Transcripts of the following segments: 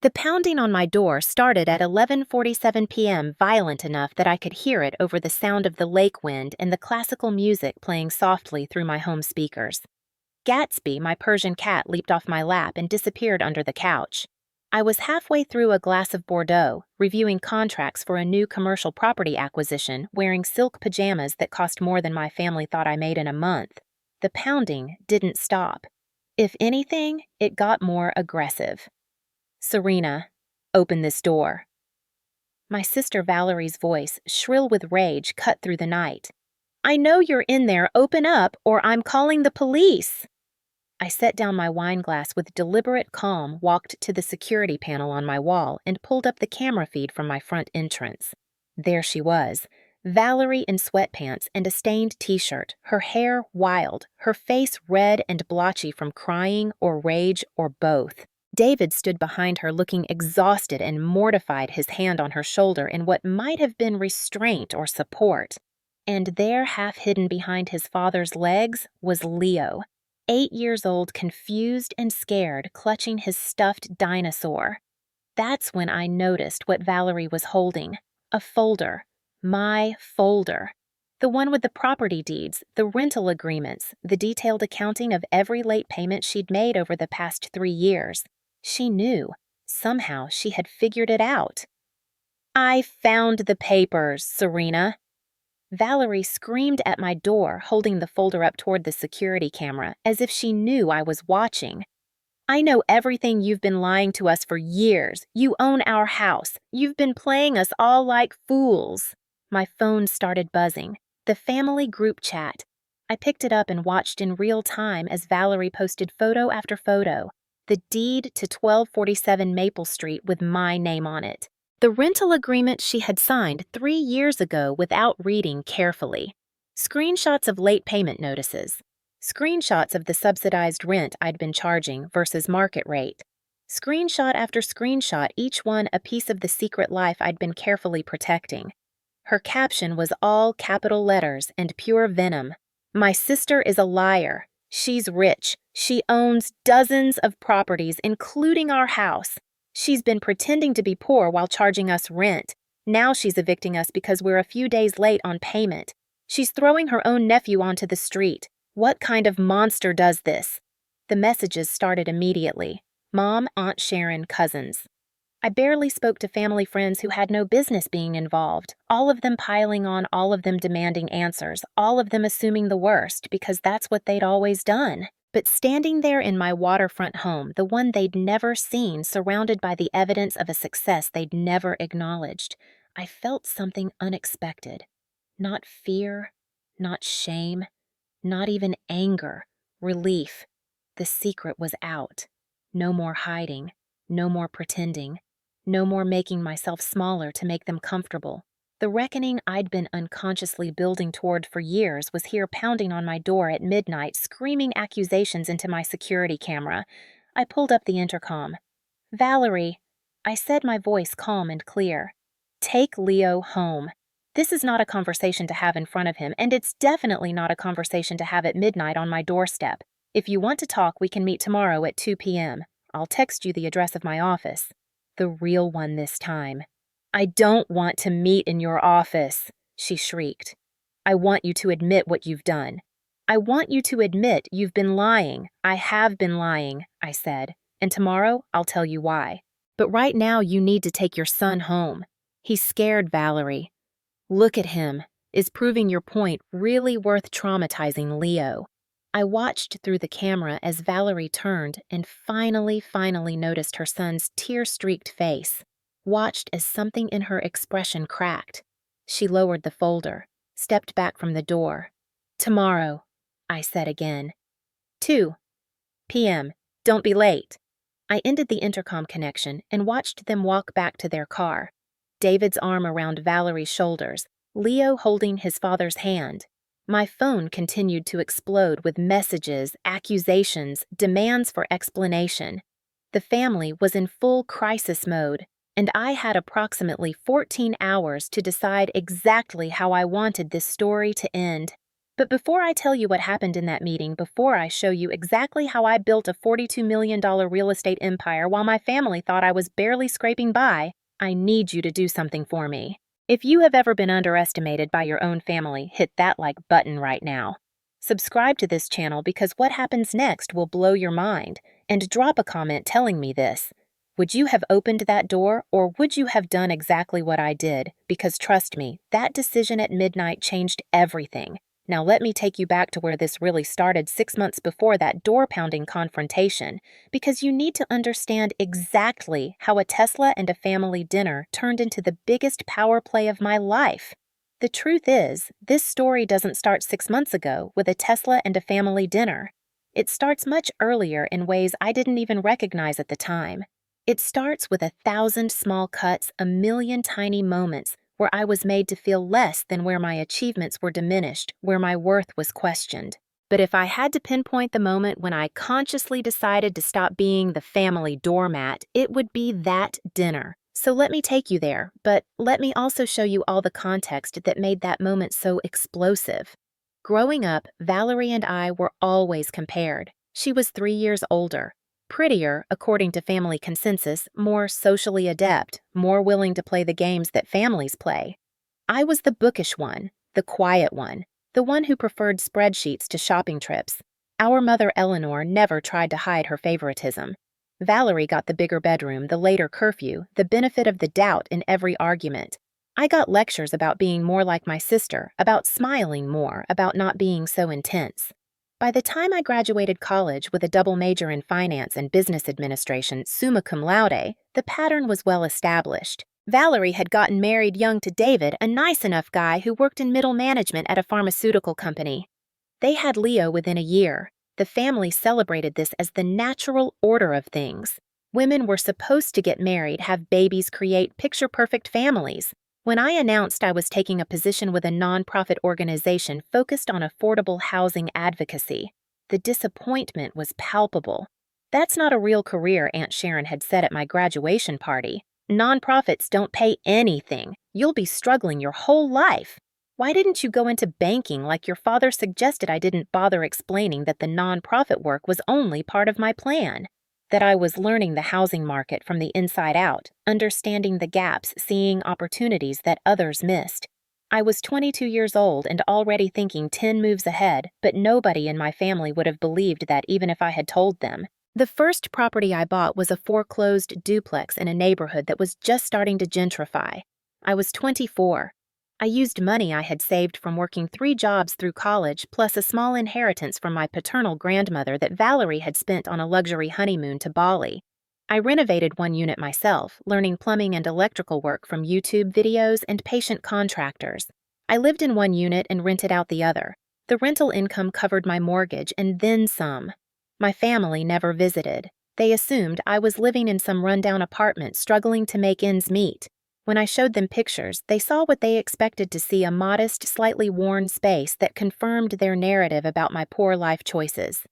The pounding on my door started at 11:47 p.m., violent enough that I could hear it over the sound of the lake wind and the classical music playing softly through my home speakers. Gatsby, my Persian cat, leaped off my lap and disappeared under the couch. I was halfway through a glass of Bordeaux, reviewing contracts for a new commercial property acquisition, wearing silk pajamas that cost more than my family thought I made in a month. The pounding didn't stop. If anything, it got more aggressive. "Serena, open this door." My sister Valerie's voice, shrill with rage, cut through the night. "I know you're in there. Open up, or I'm calling the police." I set down my wine glass with deliberate calm, walked to the security panel on my wall, and pulled up the camera feed from my front entrance. There she was, Valerie in sweatpants and a stained t-shirt, her hair wild, her face red and blotchy from crying or rage or both. David stood behind her looking exhausted and mortified, his hand on her shoulder in what might have been restraint or support. And there, half hidden behind his father's legs, was Leo, 8 years old, confused and scared, clutching his stuffed dinosaur. That's when I noticed what Valerie was holding. A folder. My folder. The one with the property deeds, the rental agreements, the detailed accounting of every late payment she'd made over the past 3 years. She knew. Somehow she had figured it out. "I found the papers, Serena." Valerie screamed at my door, holding the folder up toward the security camera, as if she knew I was watching. "I know everything. You've been lying to us for years. You own our house. You've been playing us all like fools." My phone started buzzing. The family group chat. I picked it up and watched in real time as Valerie posted photo after photo. The deed to 1247 Maple Street with my name on it. The rental agreement she had signed 3 years ago without reading carefully. Screenshots of late payment notices. Screenshots of the subsidized rent I'd been charging versus market rate. Screenshot after screenshot, each one a piece of the secret life I'd been carefully protecting. Her caption was all capital letters and pure venom. "My sister is a liar. She's rich. She owns dozens of properties, including our house. She's been pretending to be poor while charging us rent. Now she's evicting us because we're a few days late on payment. She's throwing her own nephew onto the street. What kind of monster does this?" The messages started immediately. Mom, Aunt Sharon, cousins. I barely spoke to family friends who had no business being involved, all of them piling on, all of them demanding answers, all of them assuming the worst because that's what they'd always done. But standing there in my waterfront home, the one they'd never seen, surrounded by the evidence of a success they'd never acknowledged, I felt something unexpected. Not fear, not shame, not even anger, relief. The secret was out. No more hiding, no more pretending. No more making myself smaller to make them comfortable. The reckoning I'd been unconsciously building toward for years was here pounding on my door at midnight, screaming accusations into my security camera. I pulled up the intercom. "Valerie," I said, my voice calm and clear. "Take Leo home. This is not a conversation to have in front of him, and it's definitely not a conversation to have at midnight on my doorstep. If you want to talk, we can meet tomorrow at 2 p.m. I'll text you the address of my office. The real one this time." "I don't want to meet in your office," she shrieked. "I want you to admit what you've done. I want you to admit you've been lying. I have been lying," I said, "and tomorrow I'll tell you why. But right now you need to take your son home. He's scared, Valerie. Look at him. Is proving your point really worth traumatizing Leo?" I watched through the camera as Valerie turned and finally noticed her son's tear-streaked face. Watched as something in her expression cracked. She lowered the folder, stepped back from the door. "Tomorrow," I said again. 2 p.m. Don't be late." I ended the intercom connection and watched them walk back to their car. David's arm around Valerie's shoulders, Leo holding his father's hand. My phone continued to explode with messages, accusations, demands for explanation. The family was in full crisis mode, and I had approximately 14 hours to decide exactly how I wanted this story to end. But before I tell you what happened in that meeting, before I show you exactly how I built a $42 million real estate empire while my family thought I was barely scraping by, I need you to do something for me. If you have ever been underestimated by your own family, hit that like button right now. Subscribe to this channel because what happens next will blow your mind, and drop a comment telling me this. Would you have opened that door, or would you have done exactly what I did? Because trust me, that decision at midnight changed everything. Now let me take you back to where this really started 6 months before that door-pounding confrontation, because you need to understand exactly how a Tesla and a family dinner turned into the biggest power play of my life. The truth is, this story doesn't start 6 months ago with a Tesla and a family dinner. It starts much earlier in ways I didn't even recognize at the time. It starts with 1,000 small cuts, a million tiny moments where I was made to feel less than where my achievements were diminished, where my worth was questioned. But if I had to pinpoint the moment when I consciously decided to stop being the family doormat, it would be that dinner. So let me take you there, but let me also show you all the context that made that moment so explosive. Growing up, Valerie and I were always compared. She was 3 years older. Prettier, according to family consensus, more socially adept, more willing to play the games that families play. I was the bookish one, the quiet one, the one who preferred spreadsheets to shopping trips. Our mother Eleanor never tried to hide her favoritism. Valerie got the bigger bedroom, the later curfew, the benefit of the doubt in every argument. I got lectures about being more like my sister, about smiling more, about not being so intense. By the time I graduated college with a double major in finance and business administration, summa cum laude, the pattern was well established. Valerie had gotten married young to David, a nice enough guy who worked in middle management at a pharmaceutical company. They had Leo within a year. The family celebrated this as the natural order of things. Women were supposed to get married, have babies, create picture-perfect families. When I announced I was taking a position with a nonprofit organization focused on affordable housing advocacy, the disappointment was palpable. That's not a real career, Aunt Sharon had said at my graduation party. Nonprofits don't pay anything. You'll be struggling your whole life. Why didn't you go into banking like your father suggested? I didn't bother explaining that the nonprofit work was only part of my plan. That I was learning the housing market from the inside out, understanding the gaps, seeing opportunities that others missed. I was 22 years old and already thinking 10 moves ahead, but nobody in my family would have believed that even if I had told them. The first property I bought was a foreclosed duplex in a neighborhood that was just starting to gentrify. I was 24. I used money I had saved from working 3 jobs through college, plus a small inheritance from my paternal grandmother that Valerie had spent on a luxury honeymoon to Bali. I renovated one unit myself, learning plumbing and electrical work from YouTube videos and patient contractors. I lived in one unit and rented out the other. The rental income covered my mortgage and then some. My family never visited. They assumed I was living in some rundown apartment struggling to make ends meet. When I showed them pictures, they saw what they expected to see: a modest, slightly worn space that confirmed their narrative about my poor life choices.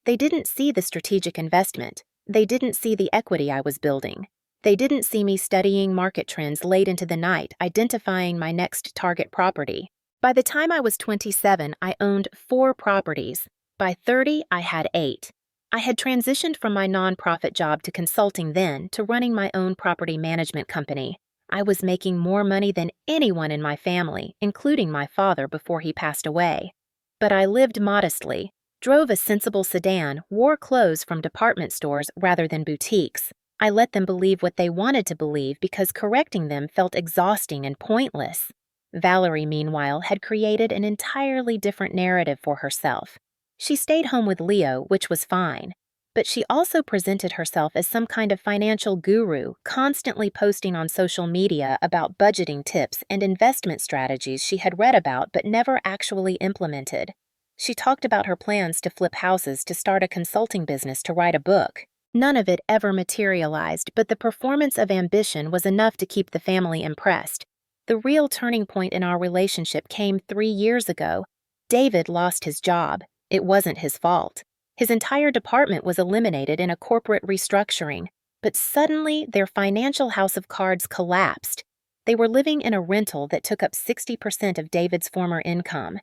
They didn't see the strategic investment. They didn't see the equity I was building. They didn't see me studying market trends late into the night, identifying my next target property. By the time I was 27, I owned 4 properties. By 30, I had 8. I had transitioned from my nonprofit job to consulting then to running my own property management company. I was making more money than anyone in my family, including my father before he passed away. But I lived modestly, drove a sensible sedan, wore clothes from department stores rather than boutiques. I let them believe what they wanted to believe because correcting them felt exhausting and pointless. Valerie, meanwhile, had created an entirely different narrative for herself. She stayed home with Leo, which was fine. But she also presented herself as some kind of financial guru, constantly posting on social media about budgeting tips and investment strategies she had read about but never actually implemented. She talked about her plans to flip houses, to start a consulting business, to write a book. None of it ever materialized, but the performance of ambition was enough to keep the family impressed. The real turning point in our relationship came 3 years ago. David lost his job. It wasn't his fault. His entire department was eliminated in a corporate restructuring, but suddenly their financial house of cards collapsed. They were living in a rental that took up 60% of David's former income.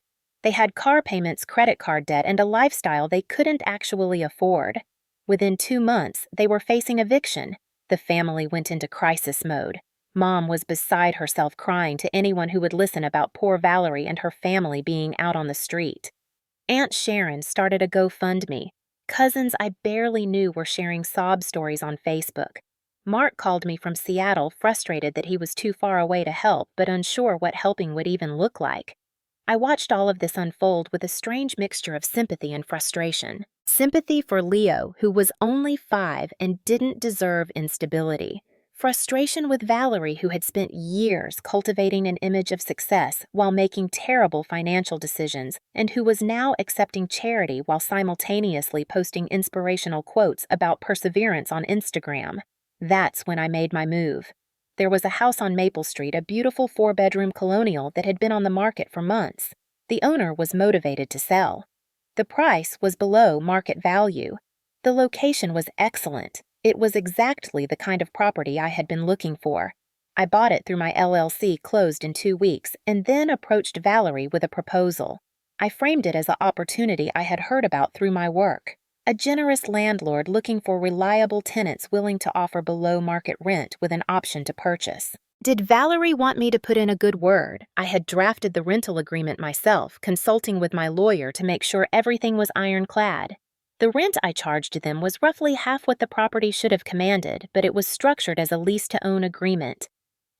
They had car payments, credit card debt, and a lifestyle they couldn't actually afford. Within 2 months, they were facing eviction. The family went into crisis mode. Mom was beside herself crying to anyone who would listen about poor Valerie and her family being out on the street. Aunt Sharon started a GoFundMe. Cousins I barely knew were sharing sob stories on Facebook. Mark called me from Seattle, frustrated that he was too far away to help, but unsure what helping would even look like. I watched all of this unfold with a strange mixture of sympathy and frustration. Sympathy for Leo, who was only 5 and didn't deserve instability. Frustration with Valerie, who had spent years cultivating an image of success while making terrible financial decisions, and who was now accepting charity while simultaneously posting inspirational quotes about perseverance on Instagram. That's when I made my move. There was a house on Maple Street, a beautiful 4-bedroom colonial that had been on the market for months. The owner was motivated to sell. The price was below market value. The location was excellent. It was exactly the kind of property I had been looking for. I bought it through my LLC, closed in 2 weeks, and then approached Valerie with a proposal. I framed it as an opportunity I had heard about through my work. A generous landlord looking for reliable tenants willing to offer below-market rent with an option to purchase. Did Valerie want me to put in a good word? I had drafted the rental agreement myself, consulting with my lawyer to make sure everything was ironclad. The rent I charged them was roughly half what the property should have commanded, but it was structured as a lease-to-own agreement.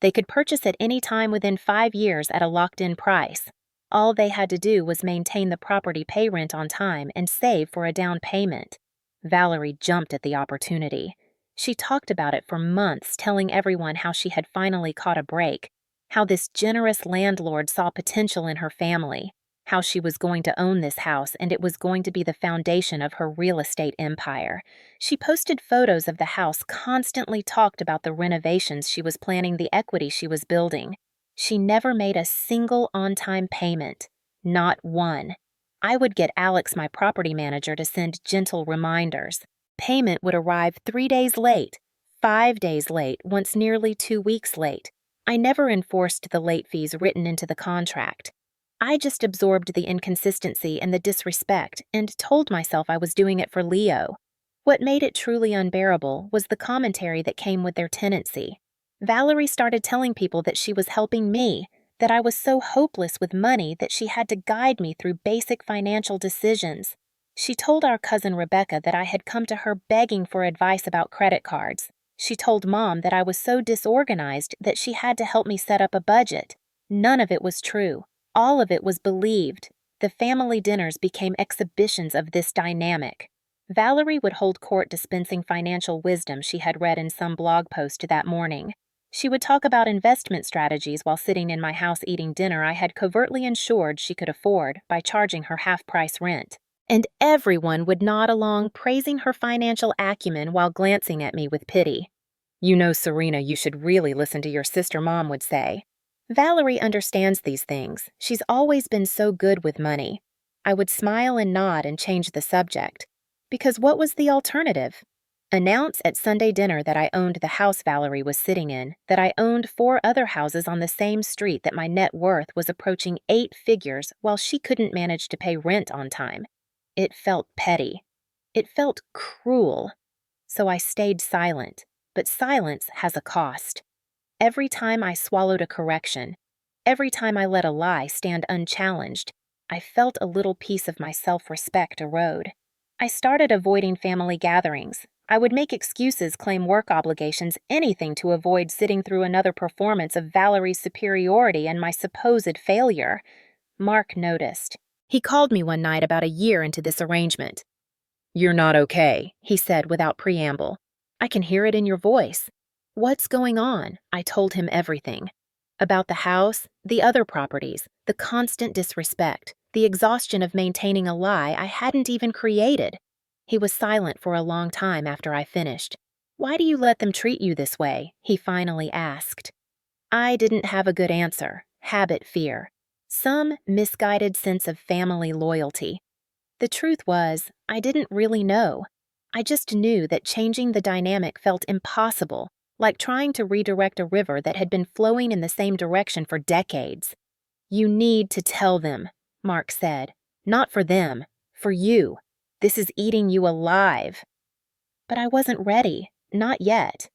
They could purchase at any time within 5 years at a locked-in price. All they had to do was maintain the property, pay rent on time, and save for a down payment. Valerie jumped at the opportunity. She talked about it for months, telling everyone how she had finally caught a break, how this generous landlord saw potential in her family, how she was going to own this house and it was going to be the foundation of her real estate empire. She posted photos of the house, constantly talked about the renovations she was planning, the equity she was building. She never made a single on-time payment. Not one. I would get Alex, my property manager, to send gentle reminders. Payment would arrive 3 days late, 5 days late, once nearly 2 weeks late. I never enforced the late fees written into the contract. I just absorbed the inconsistency and the disrespect and told myself I was doing it for Leo. What made it truly unbearable was the commentary that came with their tenancy. Valerie started telling people that she was helping me, that I was so hopeless with money that she had to guide me through basic financial decisions. She told our cousin Rebecca that I had come to her begging for advice about credit cards. She told Mom that I was so disorganized that she had to help me set up a budget. None of it was true. All of it was believed. The family dinners became exhibitions of this dynamic. Valerie would hold court dispensing financial wisdom she had read in some blog post that morning. She would talk about investment strategies while sitting in my house eating dinner I had covertly ensured she could afford by charging her half-price rent. And everyone would nod along, praising her financial acumen while glancing at me with pity. "You know, Serena, you should really listen to your sister," Mom would say. Valerie understands these things. She's always been so good with money. I would smile and nod and change the subject. Because what was the alternative? Announce at Sunday dinner that I owned the house Valerie was sitting in, that I owned 4 other houses on the same street, that my net worth was approaching 8 figures while she couldn't manage to pay rent on time. It felt petty. It felt cruel. So I stayed silent. But silence has a cost. Every time I swallowed a correction, every time I let a lie stand unchallenged, I felt a little piece of my self-respect erode. I started avoiding family gatherings. I would make excuses, claim work obligations, anything to avoid sitting through another performance of Valerie's superiority and my supposed failure. Mark noticed. He called me one night about a year into this arrangement. "You're not okay," he said without preamble. "I can hear it in your voice." "What's going on?" I told him everything. About the house, the other properties, the constant disrespect, the exhaustion of maintaining a lie I hadn't even created. He was silent for a long time after I finished. "Why do you let them treat you this way?" he finally asked. I didn't have a good answer. Habit, fear. Some misguided sense of family loyalty. The truth was, I didn't really know. I just knew that changing the dynamic felt impossible, like trying to redirect a river that had been flowing in the same direction for decades. "You need to tell them," Mark said. "Not for them. For you. This is eating you alive." But I wasn't ready. Not yet.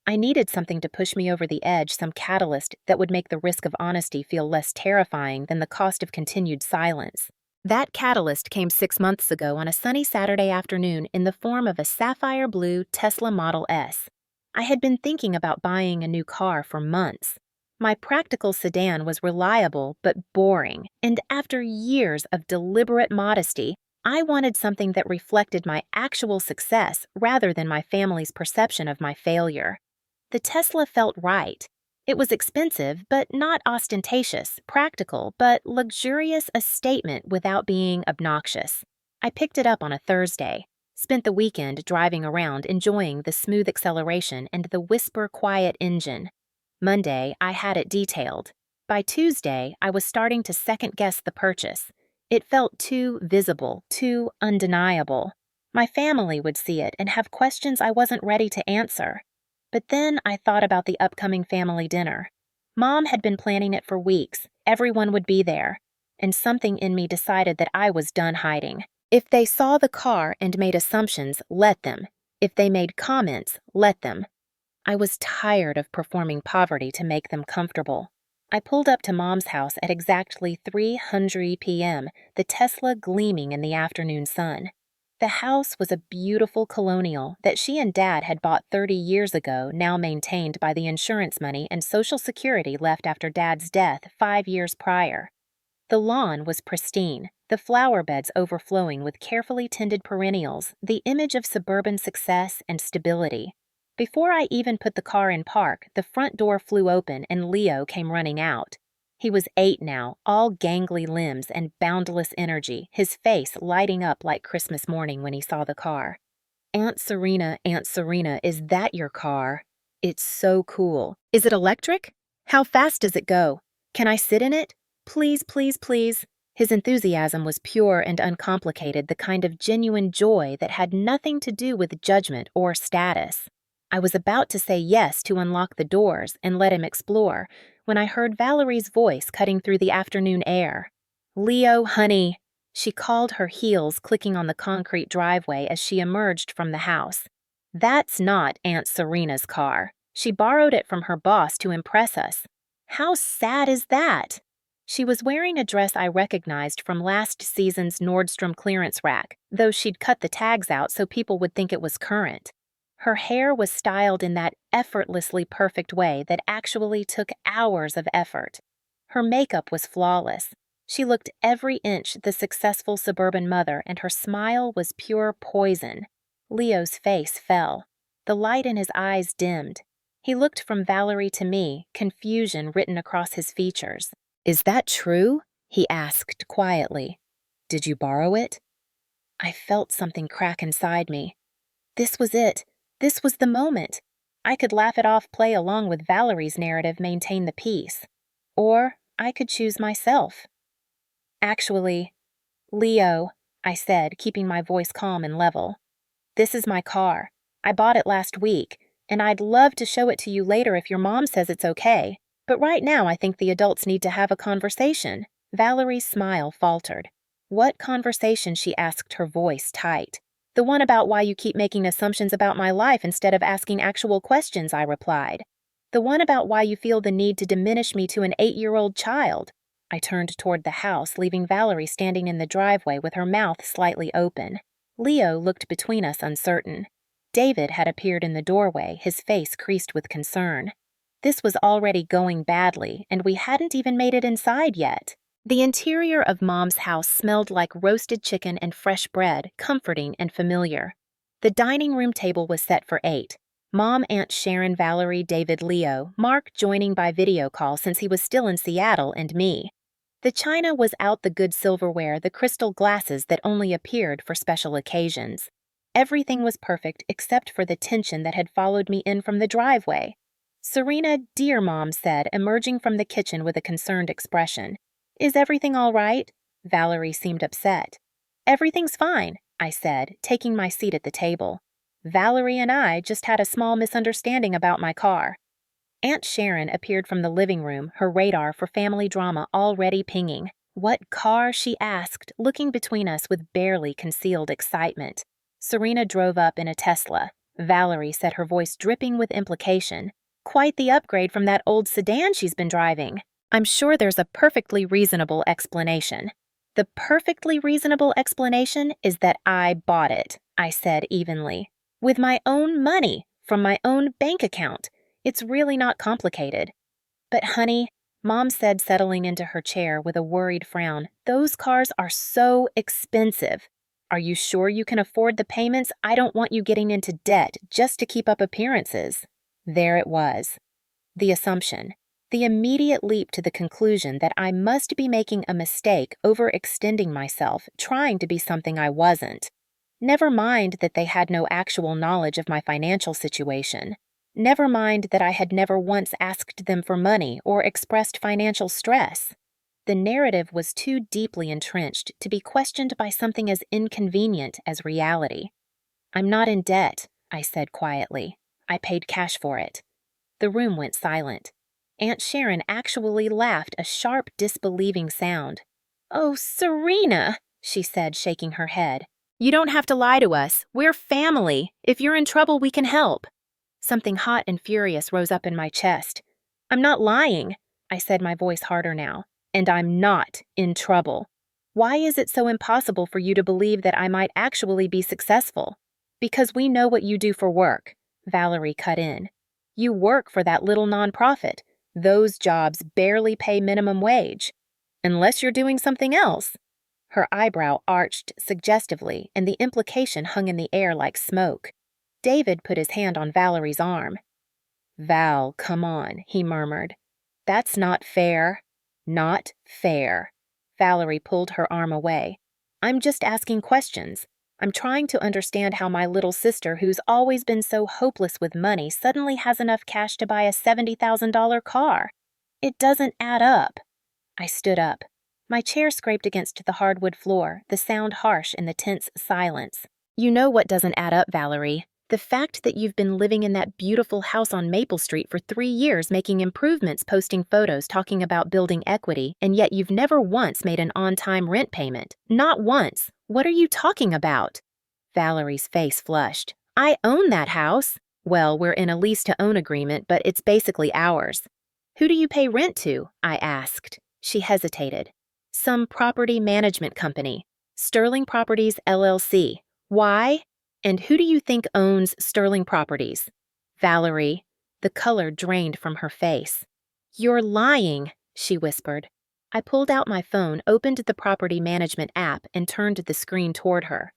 I needed something to push me over the edge, some catalyst that would make the risk of honesty feel less terrifying than the cost of continued silence. That catalyst came 6 months ago on a sunny Saturday afternoon in the form of a sapphire blue Tesla Model S. I had been thinking about buying a new car for months. My practical sedan was reliable but boring, and after years of deliberate modesty, I wanted something that reflected my actual success rather than my family's perception of my failure. The Tesla felt right. It was expensive, but not ostentatious, practical, but luxurious, a statement without being obnoxious. I picked it up on a Thursday, spent the weekend driving around enjoying the smooth acceleration and the whisper-quiet engine. Monday, I had it detailed. By Tuesday, I was starting to second-guess the purchase. It felt too visible, too undeniable. My family would see it and have questions I wasn't ready to answer. But then I thought about the upcoming family dinner. Mom had been planning it for weeks. Everyone would be there. And something in me decided that I was done hiding. If they saw the car and made assumptions, let them. If they made comments, let them. I was tired of performing poverty to make them comfortable. I pulled up to Mom's house at exactly 3:00 p.m., the Tesla gleaming in the afternoon sun. The house was a beautiful colonial that she and Dad had bought 30 years ago, now maintained by the insurance money and Social Security left after Dad's death 5 years prior. The lawn was pristine, the flower beds overflowing with carefully tended perennials, the image of suburban success and stability. Before I even put the car in park, the front door flew open and Leo came running out. He was 8 now, all gangly limbs and boundless energy, his face lighting up like Christmas morning when he saw the car. Aunt Serena, is that your car? It's so cool. Is it electric? How fast does it go? Can I sit in it? Please, please, please. His enthusiasm was pure and uncomplicated, the kind of genuine joy that had nothing to do with judgment or status. I was about to say yes to unlock the doors and let him explore when I heard Valerie's voice cutting through the afternoon air. "Leo, honey," she called, her heels clicking on the concrete driveway as she emerged from the house. "That's not Aunt Serena's car. She borrowed it from her boss to impress us. How sad is that?" She was wearing a dress I recognized from last season's Nordstrom clearance rack, though she'd cut the tags out so people would think it was current. Her hair was styled in that effortlessly perfect way that actually took hours of effort. Her makeup was flawless. She looked every inch the successful suburban mother, and her smile was pure poison. Leo's face fell. The light in his eyes dimmed. He looked from Valerie to me, confusion written across his features. "Is that true?" he asked quietly. "Did you borrow it?" I felt something crack inside me. This was it. This was the moment. I could laugh it off, play along with Valerie's narrative, maintain the peace. Or I could choose myself. "Actually, Leo," I said, keeping my voice calm and level. "This is my car. I bought it last week, and I'd love to show it to you later if your mom says it's okay. But right now I think the adults need to have a conversation." Valerie's smile faltered. "What conversation?" she asked, her voice tight. "The one about why you keep making assumptions about my life instead of asking actual questions," I replied. "The one about why you feel the need to diminish me to an 8-year-old child." I turned toward the house, leaving Valerie standing in the driveway with her mouth slightly open. Leo looked between us, uncertain. David had appeared in the doorway, his face creased with concern. This was already going badly, and we hadn't even made it inside yet. The interior of Mom's house smelled like roasted chicken and fresh bread, comforting and familiar. The dining room table was set for 8. Mom, Aunt Sharon, Valerie, David, Leo, Mark joining by video call since he was still in Seattle, and me. The china was out, the good silverware, the crystal glasses that only appeared for special occasions. Everything was perfect except for the tension that had followed me in from the driveway. "Serena, dear," Mom said, emerging from the kitchen with a concerned expression. "Is everything all right?" Valerie seemed upset. "Everything's fine," I said, taking my seat at the table. "Valerie and I just had a small misunderstanding about my car." Aunt Sharon appeared from the living room, her radar for family drama already pinging. "What car?" she asked, looking between us with barely concealed excitement. Serena drove up in a Tesla. Valerie said, her voice dripping with implication. "Quite the upgrade from that old sedan she's been driving." "I'm sure there's a perfectly reasonable explanation." "The perfectly reasonable explanation is that I bought it," I said evenly. "With my own money, from my own bank account. It's really not complicated." "But honey," Mom said, settling into her chair with a worried frown, "those cars are so expensive. Are you sure you can afford the payments? I don't want you getting into debt just to keep up appearances." There it was. The assumption. The immediate leap to the conclusion that I must be making a mistake overextending myself, trying to be something I wasn't. Never mind that they had no actual knowledge of my financial situation. Never mind that I had never once asked them for money or expressed financial stress. The narrative was too deeply entrenched to be questioned by something as inconvenient as reality. "I'm not in debt," I said quietly. "I paid cash for it." The room went silent. Aunt Sharon actually laughed a sharp, disbelieving sound. "Oh, Serena," she said, shaking her head. "You don't have to lie to us. We're family. If you're in trouble, we can help." Something hot and furious rose up in my chest. "I'm not lying," I said, my voice harder now. "And I'm not in trouble. Why is it so impossible for you to believe that I might actually be successful?" "Because we know what you do for work," Valerie cut in. "You work for that little nonprofit. Those jobs barely pay minimum wage. Unless you're doing something else." Her eyebrow arched suggestively, and the implication hung in the air like smoke. David put his hand on Valerie's arm. "Val, come on," he murmured. "That's not fair." "Not fair." Valerie pulled her arm away. "I'm just asking questions. I'm trying to understand how my little sister, who's always been so hopeless with money, suddenly has enough cash to buy a $70,000 car. It doesn't add up." I stood up. My chair scraped against the hardwood floor, the sound harsh in the tense silence. "You know what doesn't add up, Valerie. The fact that you've been living in that beautiful house on Maple Street for 3 years, making improvements, posting photos, talking about building equity, and yet you've never once made an on-time rent payment. Not once. What are you talking about?" Valerie's face flushed. "I own that house." "Well, we're in a lease-to-own agreement, but it's basically ours." "Who do you pay rent to?" I asked. She hesitated. "Some property management company. Sterling Properties, LLC. Why? And who do you think owns Sterling Properties?" "Valerie." The color drained from her face. "You're lying," she whispered. I pulled out my phone, opened the property management app, and turned the screen toward her.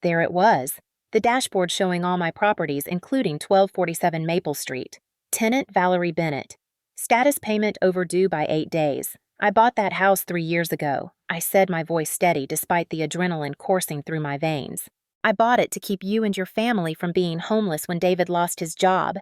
There it was, the dashboard showing all my properties, including 1247 Maple Street. Tenant Valerie Bennett. Status payment overdue by 8 days. I bought that house 3 years ago. I said, my voice steady despite the adrenaline coursing through my veins. "I bought it to keep you and your family from being homeless when David lost his job.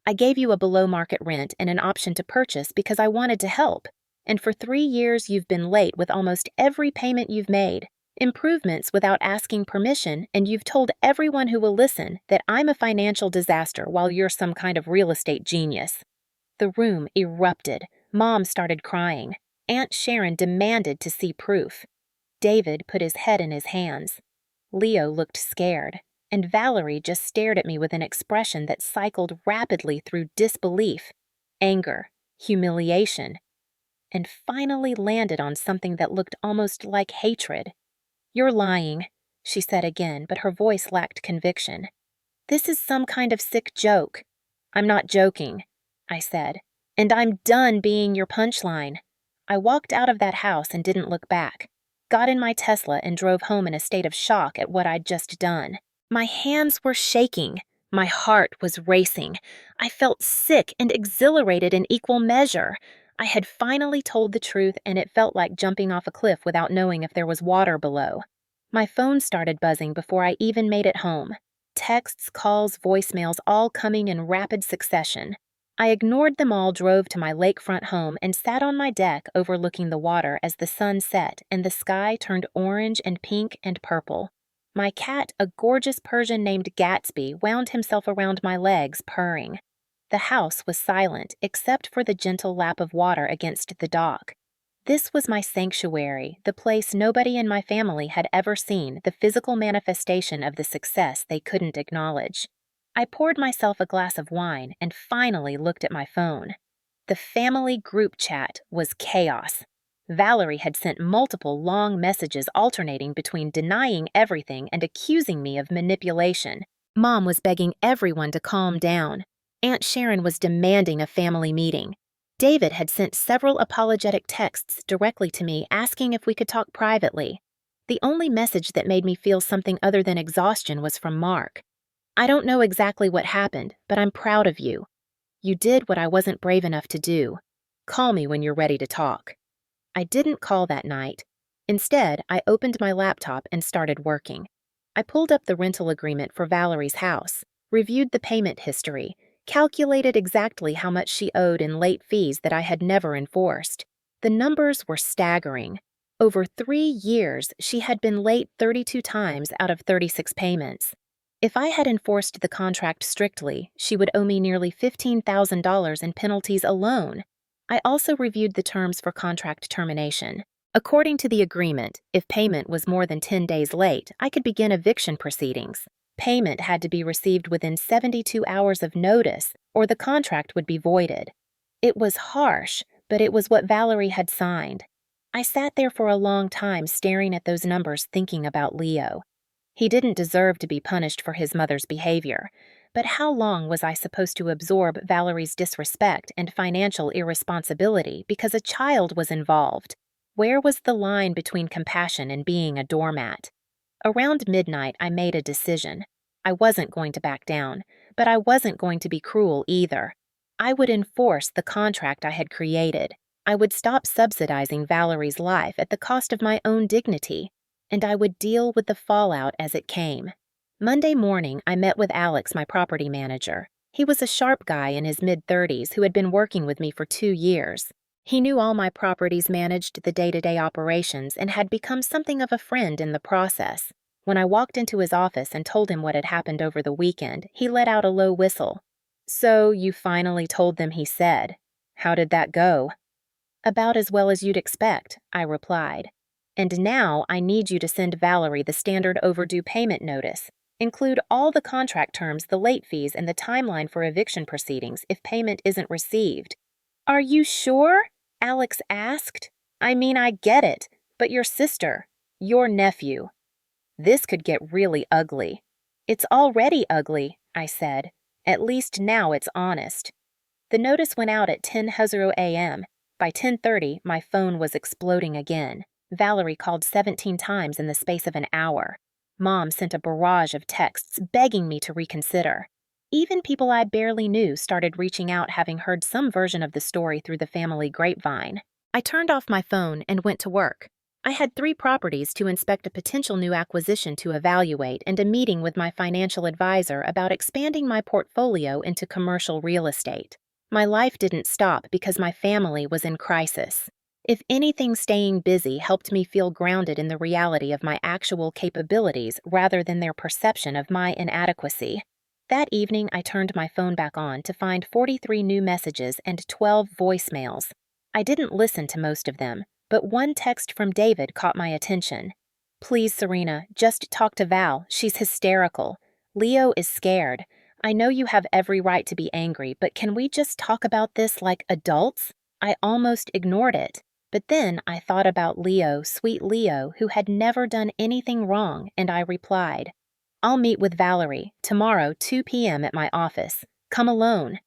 I gave you a below-market rent and an option to purchase because I wanted to help. And for 3 years you've been late with almost every payment you've made. Improvements without asking permission, and you've told everyone who will listen that I'm a financial disaster while you're some kind of real estate genius." The room erupted. Mom started crying. Aunt Sharon demanded to see proof. David put his head in his hands. Leo looked scared, and Valerie just stared at me with an expression that cycled rapidly through disbelief, anger, humiliation, and finally landed on something that looked almost like hatred. "You're lying," she said again, but her voice lacked conviction. "This is some kind of sick joke." "I'm not joking," I said, "and I'm done being your punchline." I walked out of that house and didn't look back. Got in my Tesla and drove home in a state of shock at what I'd just done. My hands were shaking. My heart was racing. I felt sick and exhilarated in equal measure. I had finally told the truth, and it felt like jumping off a cliff without knowing if there was water below. My phone started buzzing before I even made it home. Texts, calls, voicemails, all coming in rapid succession. I ignored them all, drove to my lakefront home, and sat on my deck overlooking the water as the sun set and the sky turned orange and pink and purple. My cat, a gorgeous Persian named Gatsby, wound himself around my legs, purring. The house was silent, except for the gentle lap of water against the dock. This was my sanctuary, the place nobody in my family had ever seen, the physical manifestation of the success they couldn't acknowledge. I poured myself a glass of wine and finally looked at my phone. The family group chat was chaos. Valerie had sent multiple long messages alternating between denying everything and accusing me of manipulation. Mom was begging everyone to calm down. Aunt Sharon was demanding a family meeting. David had sent several apologetic texts directly to me asking if we could talk privately. The only message that made me feel something other than exhaustion was from Mark. "I don't know exactly what happened, but I'm proud of you. You did what I wasn't brave enough to do. Call me when you're ready to talk." I didn't call that night. Instead, I opened my laptop and started working. I pulled up the rental agreement for Valerie's house, reviewed the payment history, calculated exactly how much she owed in late fees that I had never enforced. The numbers were staggering. Over 3 years, she had been late 32 times out of 36 payments. If I had enforced the contract strictly, she would owe me nearly $15,000 in penalties alone. I also reviewed the terms for contract termination. According to the agreement, if payment was more than 10 days late, I could begin eviction proceedings. Payment had to be received within 72 hours of notice, or the contract would be voided. It was harsh, but it was what Valerie had signed. I sat there for a long time staring at those numbers thinking about Leo. He didn't deserve to be punished for his mother's behavior, but how long was I supposed to absorb Valerie's disrespect and financial irresponsibility because a child was involved? Where was the line between compassion and being a doormat? Around midnight, I made a decision. I wasn't going to back down, but I wasn't going to be cruel either. I would enforce the contract I had created. I would stop subsidizing Valerie's life at the cost of my own dignity, and I would deal with the fallout as it came. Monday morning, I met with Alex, my property manager. He was a sharp guy in his mid-30s who had been working with me for 2 years. He knew all my properties, managed the day-to-day operations, and had become something of a friend in the process. When I walked into his office and told him what had happened over the weekend, he let out a low whistle. "So you finally told them," he said. "How did that go?" "About as well as you'd expect," I replied. "And now I need you to send Valerie the standard overdue payment notice. Include all the contract terms, the late fees, and the timeline for eviction proceedings if payment isn't received." "Are you sure?" Alex asked. "I mean, I get it, but your sister, your nephew." This could get really ugly. "It's already ugly," I said. "At least now it's honest." The notice went out at 10:00 a.m. By 10:30, my phone was exploding again. Valerie called 17 times in the space of an hour. Mom sent a barrage of texts begging me to reconsider. Even people I barely knew started reaching out, having heard some version of the story through the family grapevine. I turned off my phone and went to work. I had 3 properties to inspect, a potential new acquisition to evaluate, and a meeting with my financial advisor about expanding my portfolio into commercial real estate. My life didn't stop because my family was in crisis. If anything, staying busy helped me feel grounded in the reality of my actual capabilities rather than their perception of my inadequacy. That evening, I turned my phone back on to find 43 new messages and 12 voicemails. I didn't listen to most of them, but one text from David caught my attention. "Please, Serena, just talk to Val. She's hysterical. Leo is scared. I know you have every right to be angry, but can we just talk about this like adults?" I almost ignored it, but then I thought about Leo, sweet Leo, who had never done anything wrong, and I replied, "I'll meet with Valerie tomorrow, 2 p.m. at my office. Come alone."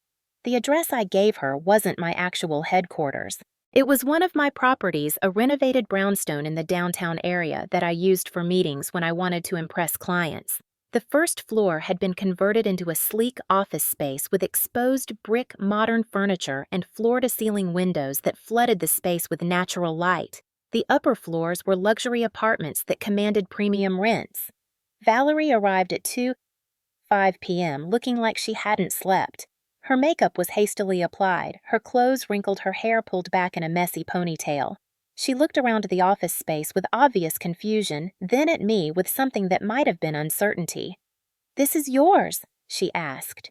The address I gave her wasn't my actual headquarters. It was one of my properties, a renovated brownstone in the downtown area that I used for meetings when I wanted to impress clients. The first floor had been converted into a sleek office space with exposed brick modern furniture and floor-to-ceiling windows that flooded the space with natural light. The upper floors were luxury apartments that commanded premium rents. Valerie arrived at 2:05 p.m. looking like she hadn't slept. Her makeup was hastily applied, her clothes wrinkled, her hair pulled back in a messy ponytail. She looked around the office space with obvious confusion, then at me with something that might have been uncertainty. "This is yours?" she asked.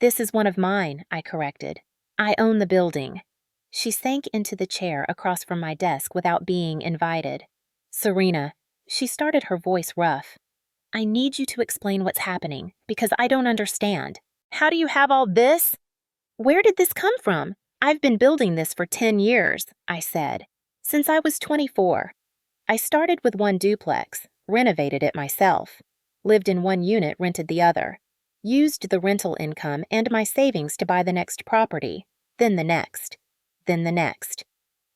"This is one of mine," I corrected. "I own the building." She sank into the chair across from my desk without being invited. Serena, she started, her voice rough. I need you to explain what's happening, because I don't understand. How do you have all this? Where did this come from? I've been building this for 10 years, I said. Since I was 24. I started with one duplex, renovated it myself, lived in one unit, rented the other, used the rental income and my savings to buy the next property, then the next, then the next.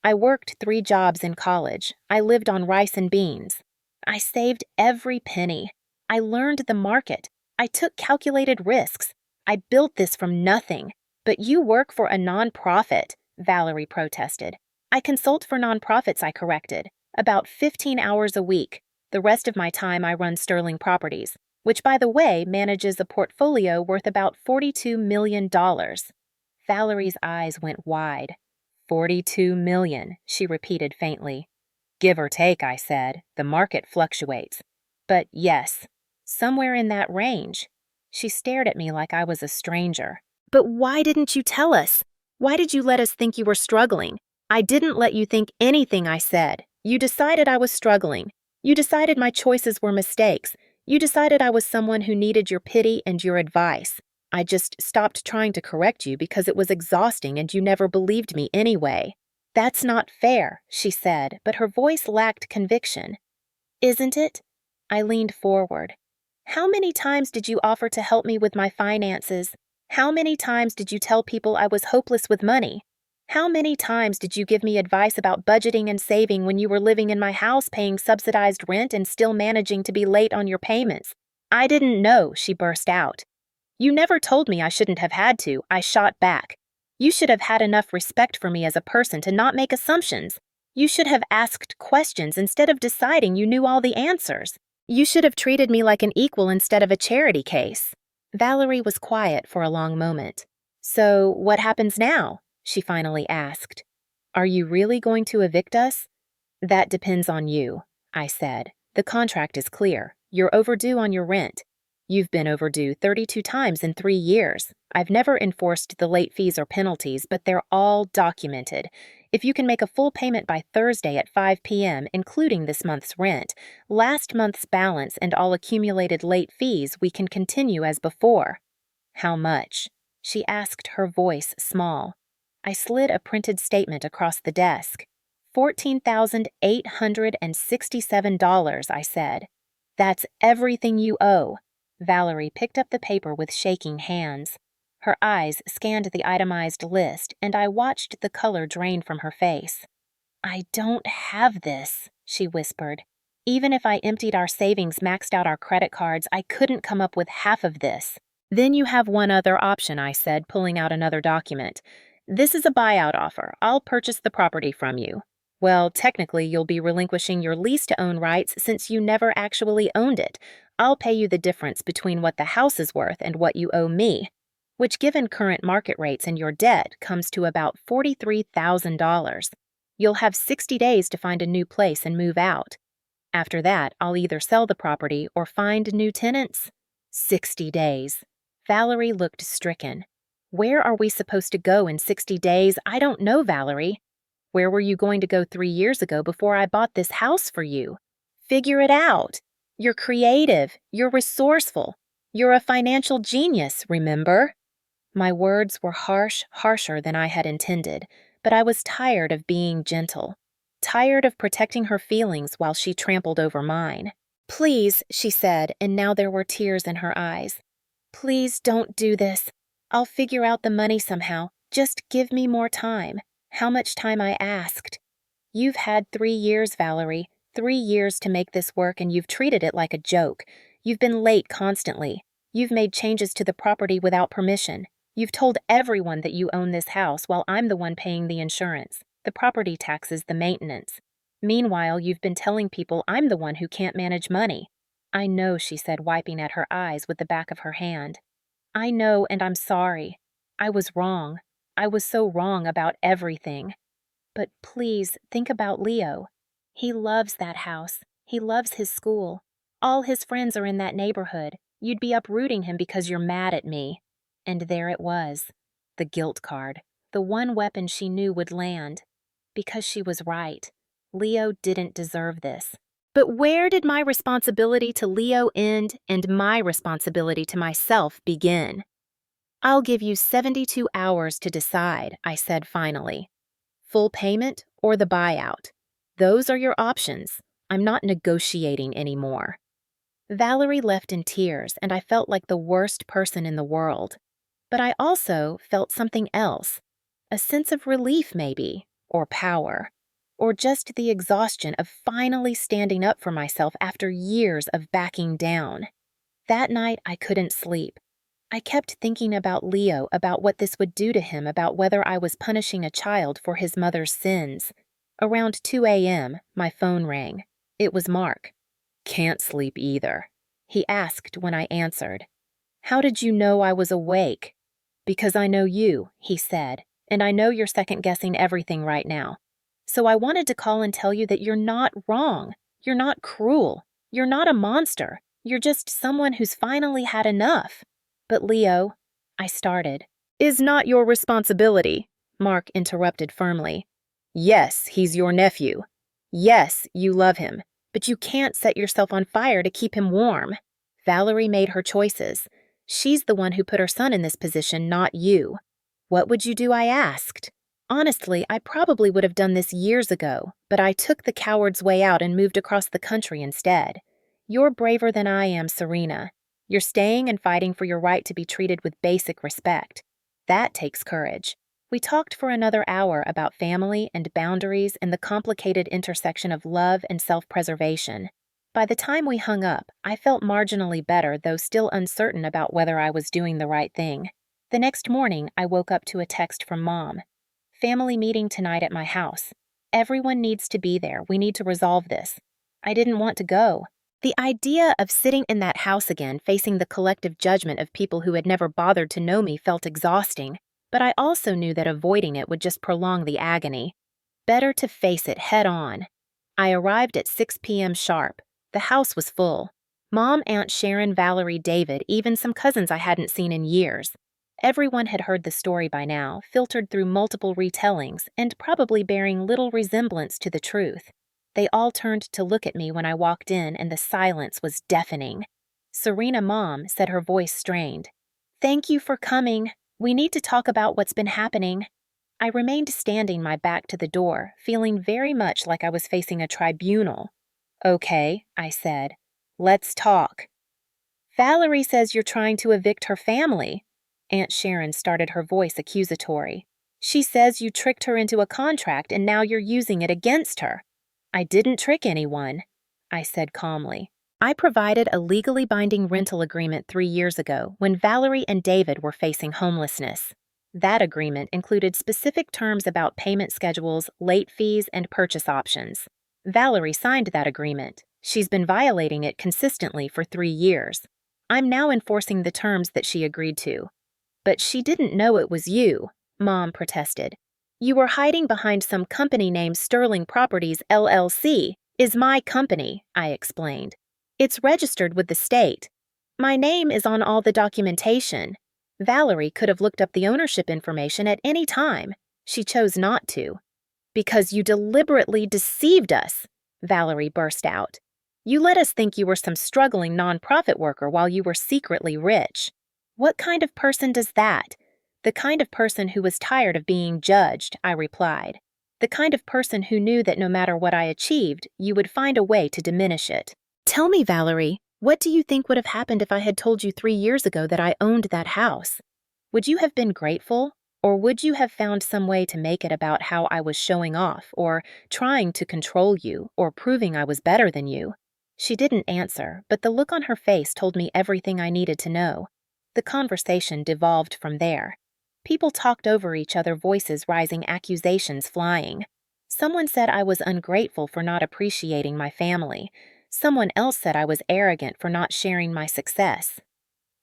I worked 3 jobs in college. I lived on rice and beans. I saved every penny. I learned the market. I took calculated risks. I built this from nothing. But you work for a nonprofit, Valerie protested. I consult for nonprofits, I corrected. About 15 hours a week. The rest of my time I run Sterling Properties, which, by the way, manages a portfolio worth about $42 million. Valerie's eyes went wide. 42 million, she repeated faintly. Give or take, I said. The market fluctuates. But yes, somewhere in that range. She stared at me like I was a stranger. But why didn't you tell us? Why did you let us think you were struggling? I didn't let you think anything I said. You decided I was struggling. You decided my choices were mistakes. You decided I was someone who needed your pity and your advice. I just stopped trying to correct you because it was exhausting and you never believed me anyway. That's not fair, she said, but her voice lacked conviction. Isn't it? I leaned forward. How many times did you offer to help me with my finances? How many times did you tell people I was hopeless with money? How many times did you give me advice about budgeting and saving when you were living in my house paying subsidized rent and still managing to be late on your payments? I didn't know, she burst out. You never told me I shouldn't have had to, I shot back. You should have had enough respect for me as a person to not make assumptions. You should have asked questions instead of deciding you knew all the answers. You should have treated me like an equal instead of a charity case. Valerie was quiet for a long moment. So, what happens now? She finally asked. Are you really going to evict us? That depends on you, I said. The contract is clear. You're overdue on your rent. You've been overdue 32 times in 3 years. I've never enforced the late fees or penalties, but they're all documented. If you can make a full payment by Thursday at 5 p.m., including this month's rent, last month's balance and all accumulated late fees, we can continue as before. How much? She asked, her voice small. I slid a printed statement across the desk. $14,867, I said. That's everything you owe. Valerie picked up the paper with shaking hands. Her eyes scanned the itemized list, and I watched the color drain from her face. I don't have this, she whispered. Even if I emptied our savings, maxed out our credit cards, I couldn't come up with half of this. Then you have one other option, I said, pulling out another document. This is a buyout offer. I'll purchase the property from you. Well, technically, you'll be relinquishing your lease-to-own rights since you never actually owned it. I'll pay you the difference between what the house is worth and what you owe me, which, given current market rates and your debt, comes to about $43,000. You'll have 60 days to find a new place and move out. After that, I'll either sell the property or find new tenants. 60 days. Valerie looked stricken. Where are we supposed to go in 60 days? I don't know, Valerie. Where were you going to go 3 years ago before I bought this house for you? Figure it out. You're creative. You're resourceful. You're a financial genius, remember? My words were harsh, harsher than I had intended, but I was tired of being gentle, tired of protecting her feelings while she trampled over mine. Please, she said, and now there were tears in her eyes. Please don't do this. I'll figure out the money somehow. Just give me more time. How much time, I asked. You've had 3 years, Valerie. 3 years to make this work, and you've treated it like a joke. You've been late constantly. You've made changes to the property without permission. You've told everyone that you own this house while I'm the one paying the insurance, the property taxes, the maintenance. Meanwhile, you've been telling people I'm the one who can't manage money. I know, she said, wiping at her eyes with the back of her hand. I know, and I'm sorry. I was wrong. I was so wrong about everything. But please, think about Leo. He loves that house. He loves his school. All his friends are in that neighborhood. You'd be uprooting him because you're mad at me. And there it was. The guilt card. the one weapon she knew would land. Because she was right. Leo didn't deserve this. But where did my responsibility to Leo end and my responsibility to myself begin? "I'll give you 72 hours to decide," I said finally. "Full payment or the buyout. Those are your options. I'm not negotiating anymore." Valerie left in tears, and I felt like the worst person in the world. But I also felt something else. A sense of relief, maybe, or power, or just the exhaustion of finally standing up for myself after years of backing down. That night, I couldn't sleep. I kept thinking about Leo, about what this would do to him, about whether I was punishing a child for his mother's sins. Around 2 a.m., my phone rang. It was Mark. "Can't sleep either," he asked when I answered. "How did you know I was awake?" "Because I know you," he said, "and I know you're second-guessing everything right now. So I wanted to call and tell you that you're not wrong. You're not cruel. You're not a monster. You're just someone who's finally had enough." "But Leo," I started. "Is not your responsibility," Mark interrupted firmly. "Yes, he's your nephew. Yes, you love him, but you can't set yourself on fire to keep him warm. Valerie made her choices. She's the one who put her son in this position, not you." "What would you do?" I asked. Honestly, I probably would have done this years ago, but I took the coward's way out and moved across the country instead. You're braver than I am, Serena. You're staying and fighting for your right to be treated with basic respect. That takes courage. We talked for another hour about family and boundaries and the complicated intersection of love and self-preservation. By the time we hung up, I felt marginally better, though still uncertain about whether I was doing the right thing. The next morning, I woke up to a text from Mom. "Family meeting tonight at my house. Everyone needs to be there. We need to resolve this." I didn't want to go. The idea of sitting in that house again, facing the collective judgment of people who had never bothered to know me, felt exhausting, but I also knew that avoiding it would just prolong the agony. Better to face it head on. I arrived at 6 p.m. sharp. The house was full. Mom, Aunt Sharon, Valerie, David, even some cousins I hadn't seen in years. Everyone had heard the story by now, filtered through multiple retellings, and probably bearing little resemblance to the truth. They all turned to look at me when I walked in, and the silence was deafening. Serena, Mom, said, her voice strained. "Thank you for coming. We need to talk about what's been happening." I remained standing, my back to the door, feeling very much like I was facing a tribunal. "Okay," I said. "Let's talk." "Valerie says you're trying to evict her family." Aunt Sharon started, her voice accusatory. "She says you tricked her into a contract and now you're using it against her." "I didn't trick anyone," I said calmly. "I provided a legally binding rental agreement 3 years ago when Valerie and David were facing homelessness. That agreement included specific terms about payment schedules, late fees, and purchase options. Valerie signed that agreement. She's been violating it consistently for 3 years. I'm now enforcing the terms that she agreed to." "But she didn't know it was you," Mom protested. "You were hiding behind some company named Sterling Properties, LLC. Is my company," I explained. "It's registered with the state. My name is on all the documentation. Valerie could have looked up the ownership information at any time. She chose not to." "Because you deliberately deceived us," Valerie burst out. "You let us think you were some struggling nonprofit worker while you were secretly rich." "What kind of person does that?" "The kind of person who was tired of being judged," I replied. "The kind of person who knew that no matter what I achieved, you would find a way to diminish it." "Tell me, Valerie, what do you think would have happened if I had told you 3 years ago that I owned that house? Would you have been grateful, or would you have found some way to make it about how I was showing off, or trying to control you, or proving I was better than you?" She didn't answer, but the look on her face told me everything I needed to know. The conversation devolved from there. People talked over each other, voices rising, accusations flying. Someone said I was ungrateful for not appreciating my family. Someone else said I was arrogant for not sharing my success.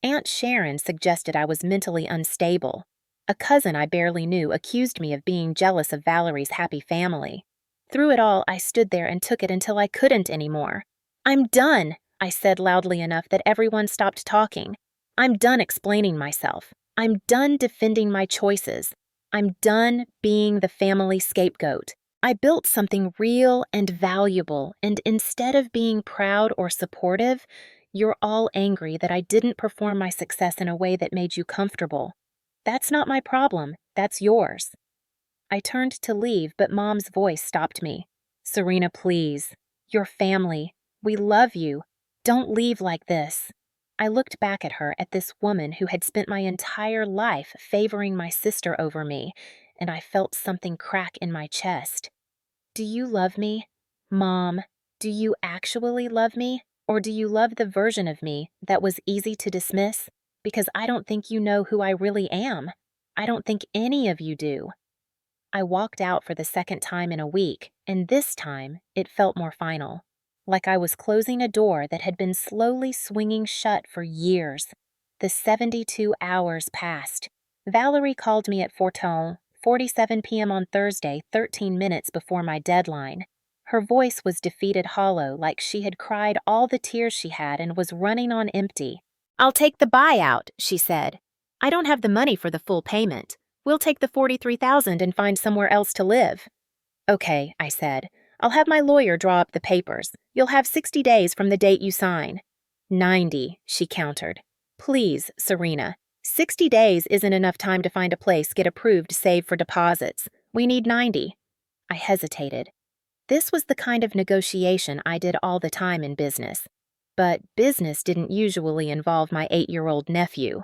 Aunt Sharon suggested I was mentally unstable. A cousin I barely knew accused me of being jealous of Valerie's happy family. Through it all, I stood there and took it until I couldn't anymore. "I'm done," I said loudly enough that everyone stopped talking. "I'm done explaining myself. I'm done defending my choices. I'm done being the family scapegoat. I built something real and valuable, and instead of being proud or supportive, you're all angry that I didn't perform my success in a way that made you comfortable. That's not my problem, that's yours. I turned to leave, but Mom's voice stopped me. Serena, please. Your family. We love you. Don't leave like this. I looked back at her, at this woman who had spent my entire life favoring my sister over me, and I felt something crack in my chest. Do you love me? Mom, do you actually love me? Or do you love the version of me that was easy to dismiss? Because I don't think you know who I really am. I don't think any of you do. I walked out for the second time in a week, and this time it felt more final. Like I was closing a door that had been slowly swinging shut for years. The 72 hours passed. Valerie called me at 4:47 p.m. on Thursday, 13 minutes before my deadline. Her voice was defeated hollow, like she had cried all the tears she had and was running on empty. I'll take the buyout, she said. I don't have the money for the full payment. We'll take the $43,000 and find somewhere else to live. Okay, I said. I'll have my lawyer draw up the papers. You'll have 60 days from the date you sign. 90, she countered. Please, Serena. 60 days isn't enough time to find a place, get approved, save for deposits. We need 90. I hesitated. This was the kind of negotiation I did all the time in business. But business didn't usually involve my 8-year-old nephew.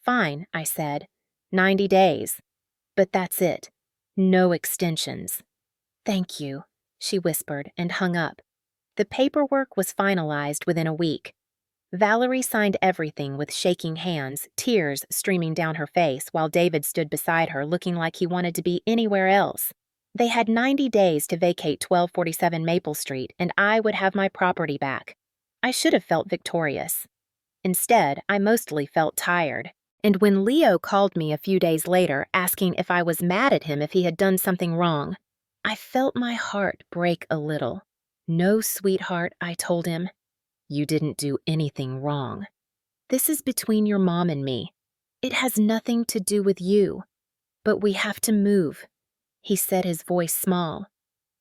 Fine, I said. 90 days. But that's it. No extensions. Thank you, she whispered and hung up. The paperwork was finalized within a week. Valerie signed everything with shaking hands, tears streaming down her face while David stood beside her looking like he wanted to be anywhere else. They had 90 days to vacate 1247 Maple Street, and I would have my property back. I should have felt victorious. Instead, I mostly felt tired. And when Leo called me a few days later asking if I was mad at him if he had done something wrong, I felt my heart break a little. No, sweetheart, I told him. You didn't do anything wrong. This is between your mom and me. It has nothing to do with you. But we have to move. He said, his voice small.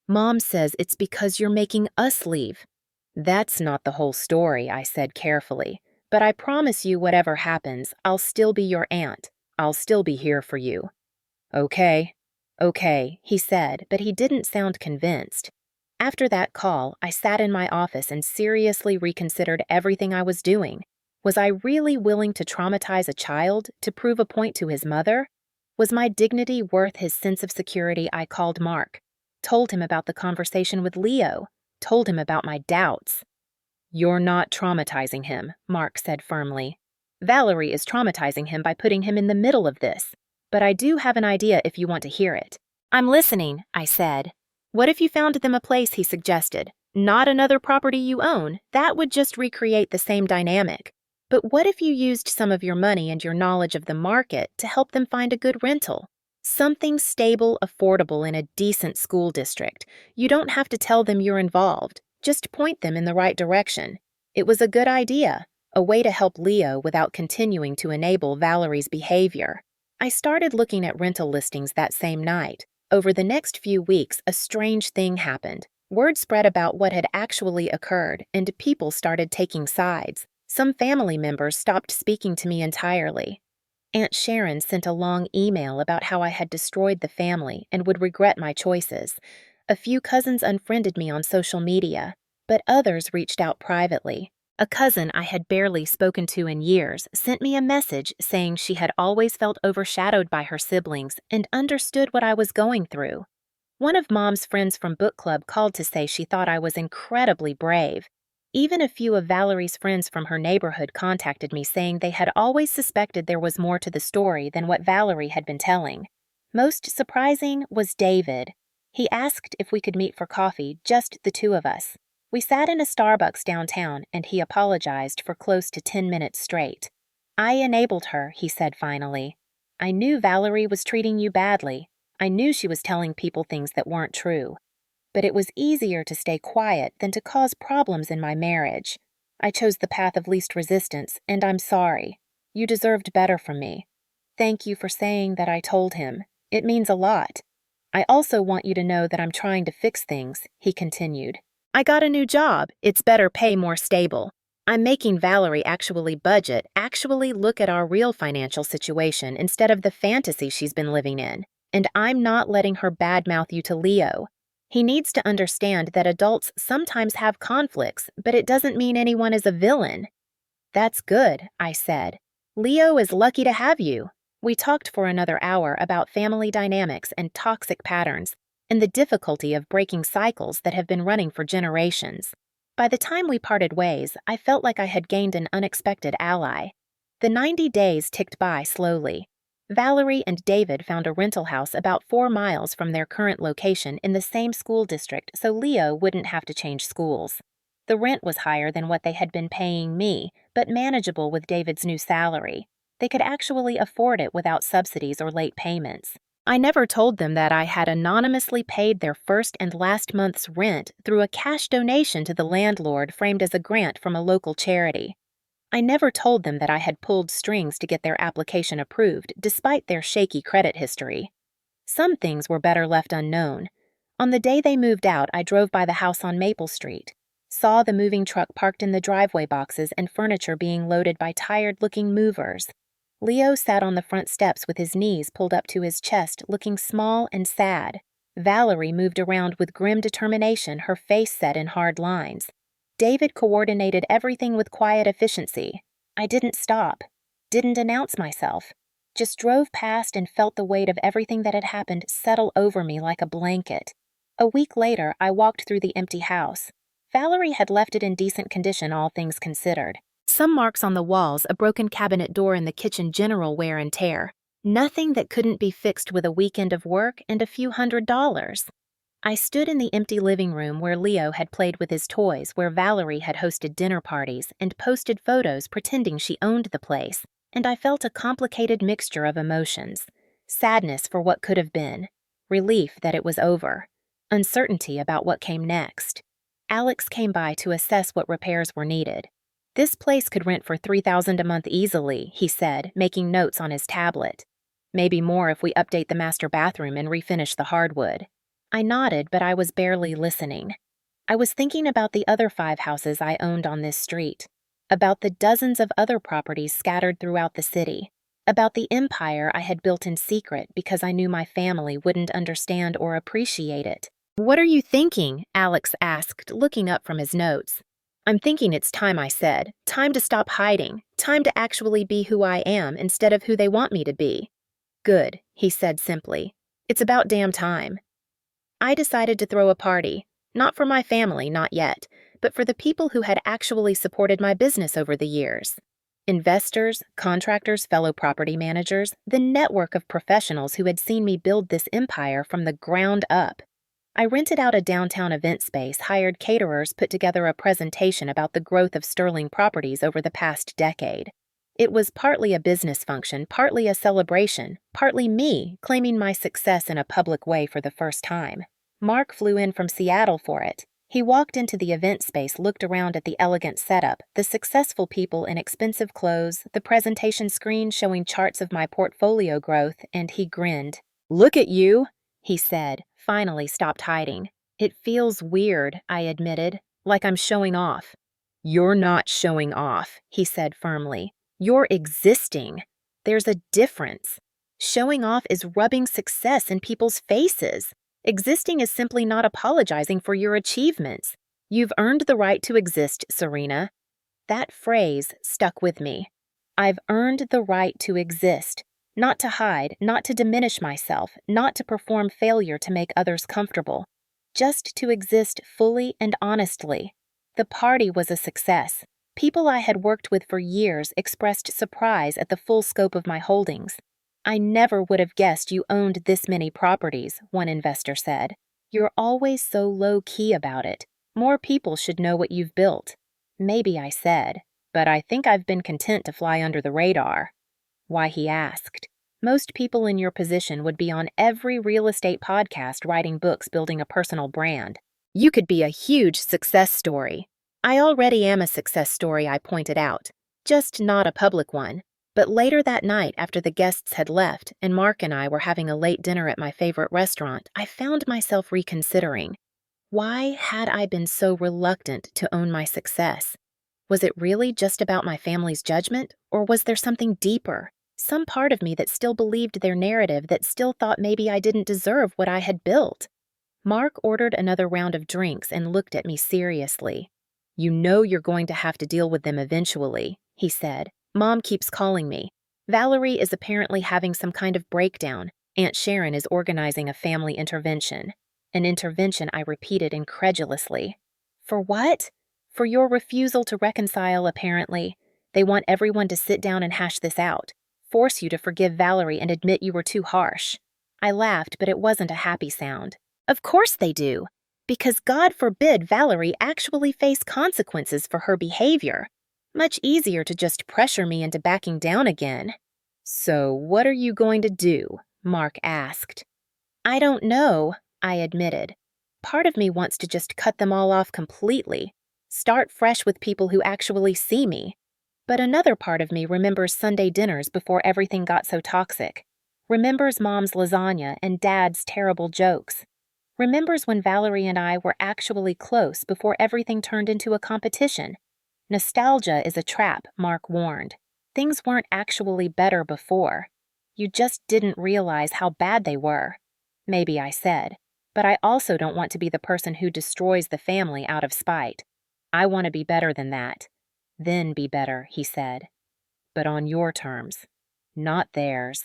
Mom says it's because you're making us leave. That's not the whole story, I said carefully. But I promise you whatever happens, I'll still be your aunt. I'll still be here for you. Okay, he said, but he didn't sound convinced. After that call, I sat in my office and seriously reconsidered everything I was doing. Was I really willing to traumatize a child to prove a point to his mother? Was my dignity worth his sense of security? I called Mark, told him about the conversation with Leo, told him about my doubts. You're not traumatizing him, Mark said firmly. Valerie is traumatizing him by putting him in the middle of this. But I do have an idea if you want to hear it. I'm listening, I said. What if you found them a place, he suggested. Not another property you own. That would just recreate the same dynamic. But what if you used some of your money and your knowledge of the market to help them find a good rental? Something stable, affordable in a decent school district. You don't have to tell them you're involved. Just point them in the right direction. It was a good idea, a way to help Leo without continuing to enable Valerie's behavior. I started looking at rental listings that same night. Over the next few weeks, a strange thing happened. Word spread about what had actually occurred, and people started taking sides. Some family members stopped speaking to me entirely. Aunt Sharon sent a long email about how I had destroyed the family and would regret my choices. A few cousins unfriended me on social media, but others reached out privately. A cousin I had barely spoken to in years sent me a message saying she had always felt overshadowed by her siblings and understood what I was going through. One of Mom's friends from book club called to say she thought I was incredibly brave. Even a few of Valerie's friends from her neighborhood contacted me saying they had always suspected there was more to the story than what Valerie had been telling. Most surprising was David. He asked if we could meet for coffee, just the two of us. We sat in a Starbucks downtown, and he apologized for close to 10 minutes straight. I enabled her, he said finally. I knew Valerie was treating you badly. I knew she was telling people things that weren't true. But it was easier to stay quiet than to cause problems in my marriage. I chose the path of least resistance, and I'm sorry. You deserved better from me. Thank you for saying that I told him. It means a lot. I also want you to know that I'm trying to fix things, he continued. I got a new job. It's better pay, more stable. I'm making Valerie actually budget, actually look at our real financial situation instead of the fantasy she's been living in. And I'm not letting her badmouth you to Leo. He needs to understand that adults sometimes have conflicts, but it doesn't mean anyone is a villain. That's good, I said. Leo is lucky to have you. We talked for another hour about family dynamics and toxic patterns, and the difficulty of breaking cycles that have been running for generations. By the time we parted ways, I felt like I had gained an unexpected ally. The 90 days ticked by slowly. Valerie and David found a rental house about 4 miles from their current location in the same school district so Leo wouldn't have to change schools. The rent was higher than what they had been paying me, but manageable with David's new salary. They could actually afford it without subsidies or late payments. I never told them that I had anonymously paid their first and last month's rent through a cash donation to the landlord framed as a grant from a local charity. I never told them that I had pulled strings to get their application approved, despite their shaky credit history. Some things were better left unknown. On the day they moved out, I drove by the house on Maple Street, saw the moving truck parked in the driveway boxes and furniture being loaded by tired-looking movers. Leo sat on the front steps with his knees pulled up to his chest, looking small and sad. Valerie moved around with grim determination, her face set in hard lines. David coordinated everything with quiet efficiency. I didn't stop, didn't announce myself, just drove past and felt the weight of everything that had happened settle over me like a blanket. A week later, I walked through the empty house. Valerie had left it in decent condition, all things considered. Some marks on the walls, a broken cabinet door in the kitchen, general wear and tear. Nothing that couldn't be fixed with a weekend of work and a few $100s. I stood in the empty living room where Leo had played with his toys, where Valerie had hosted dinner parties and posted photos pretending she owned the place, and I felt a complicated mixture of emotions. Sadness for what could have been, relief that it was over, uncertainty about what came next. Alex came by to assess what repairs were needed. This place could rent for $3,000 a month easily, he said, making notes on his tablet. Maybe more if we update the master bathroom and refinish the hardwood. I nodded, but I was barely listening. I was thinking about the other 5 houses I owned on this street, about the dozens of other properties scattered throughout the city, about the empire I had built in secret because I knew my family wouldn't understand or appreciate it. What are you thinking? Alex asked, looking up from his notes. I'm thinking it's time, I said. Time to stop hiding. Time to actually be who I am instead of who they want me to be. Good, he said simply. It's about damn time. I decided to throw a party, not for my family, not yet, but for the people who had actually supported my business over the years. Investors, contractors, fellow property managers, the network of professionals who had seen me build this empire from the ground up. I rented out a downtown event space, hired caterers, put together a presentation about the growth of Sterling properties over the past decade. It was partly a business function, partly a celebration, partly me claiming my success in a public way for the first time. Mark flew in from Seattle for it. He walked into the event space, looked around at the elegant setup, the successful people in expensive clothes, the presentation screen showing charts of my portfolio growth, and he grinned. "Look at you," he said, finally stopped hiding. "It feels weird," I admitted, "like I'm showing off." "You're not showing off," he said firmly. "You're existing. There's a difference. Showing off is rubbing success in people's faces. Existing is simply not apologizing for your achievements. You've earned the right to exist, Serena." That phrase stuck with me. I've earned the right to exist, not to hide, not to diminish myself, not to perform failure to make others comfortable, just to exist fully and honestly. The party was a success. People I had worked with for years expressed surprise at the full scope of my holdings. "I never would have guessed you owned this many properties," one investor said. "You're always so low-key about it. More people should know what you've built." "Maybe," I said, "but I think I've been content to fly under the radar." Why, he asked. "Most people in your position would be on every real estate podcast writing books building a personal brand. You could be a huge success story." "I already am a success story," I pointed out. "Just not a public one. But later that night, after the guests had left and Mark and I were having a late dinner at my favorite restaurant, I found myself reconsidering. Why had I been so reluctant to own my success? Was it really just about my family's judgment, or was there something deeper? Some part of me that still believed their narrative, that still thought maybe I didn't deserve what I had built? Mark ordered another round of drinks and looked at me seriously. "You know you're going to have to deal with them eventually," he said. "Mom keeps calling me. Valerie is apparently having some kind of breakdown. Aunt Sharon is organizing a family intervention." An intervention, I repeated incredulously. "For what?" "For your refusal to reconcile, apparently. They want everyone to sit down and hash this out. Force you to forgive Valerie and admit you were too harsh." I laughed, but it wasn't a happy sound. "Of course they do. Because God forbid Valerie actually face consequences for her behavior. Much easier to just pressure me into backing down again." "So what are you going to do?" Mark asked. "I don't know," I admitted. Part of me wants to just cut them all off completely. Start fresh with people who actually see me. But another part of me remembers Sunday dinners before everything got so toxic. Remembers Mom's lasagna and Dad's terrible jokes. Remembers when Valerie and I were actually close before everything turned into a competition. Nostalgia is a trap, Mark warned. Things weren't actually better before. You just didn't realize how bad they were. Maybe I said, but I also don't want to be the person who destroys the family out of spite. I want to be better than that. Then be better, he said. But on your terms, not theirs.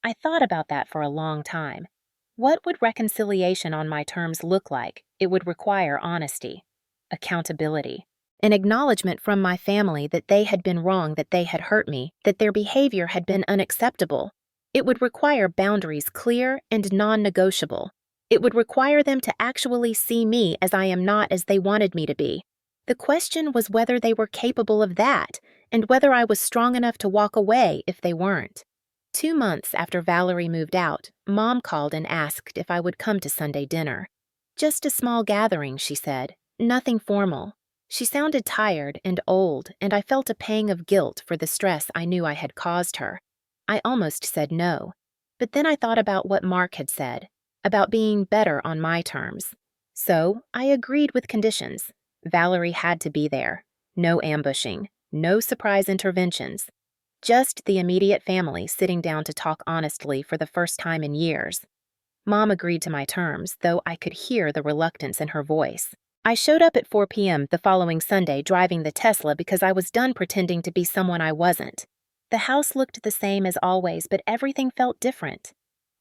I thought about that for a long time. What would reconciliation on my terms look like? It would require honesty, accountability, an acknowledgement from my family that they had been wrong, that they had hurt me, that their behavior had been unacceptable. It would require boundaries clear and non-negotiable. It would require them to actually see me as I am, not as they wanted me to be. The question was whether they were capable of that, and whether I was strong enough to walk away if they weren't. 2 months after Valerie moved out, Mom called and asked if I would come to Sunday dinner. "Just a small gathering," she said. "Nothing formal." She sounded tired and old, and I felt a pang of guilt for the stress I knew I had caused her. I almost said no. But then I thought about what Mark had said, about being better on my terms. So I agreed with conditions. Valerie had to be there. No ambushing, no surprise interventions. Just the immediate family sitting down to talk honestly for the first time in years. Mom agreed to my terms, though I could hear the reluctance in her voice. I showed up at 4 p.m. the following Sunday driving the Tesla because I was done pretending to be someone I wasn't. The house looked the same as always, but everything felt different.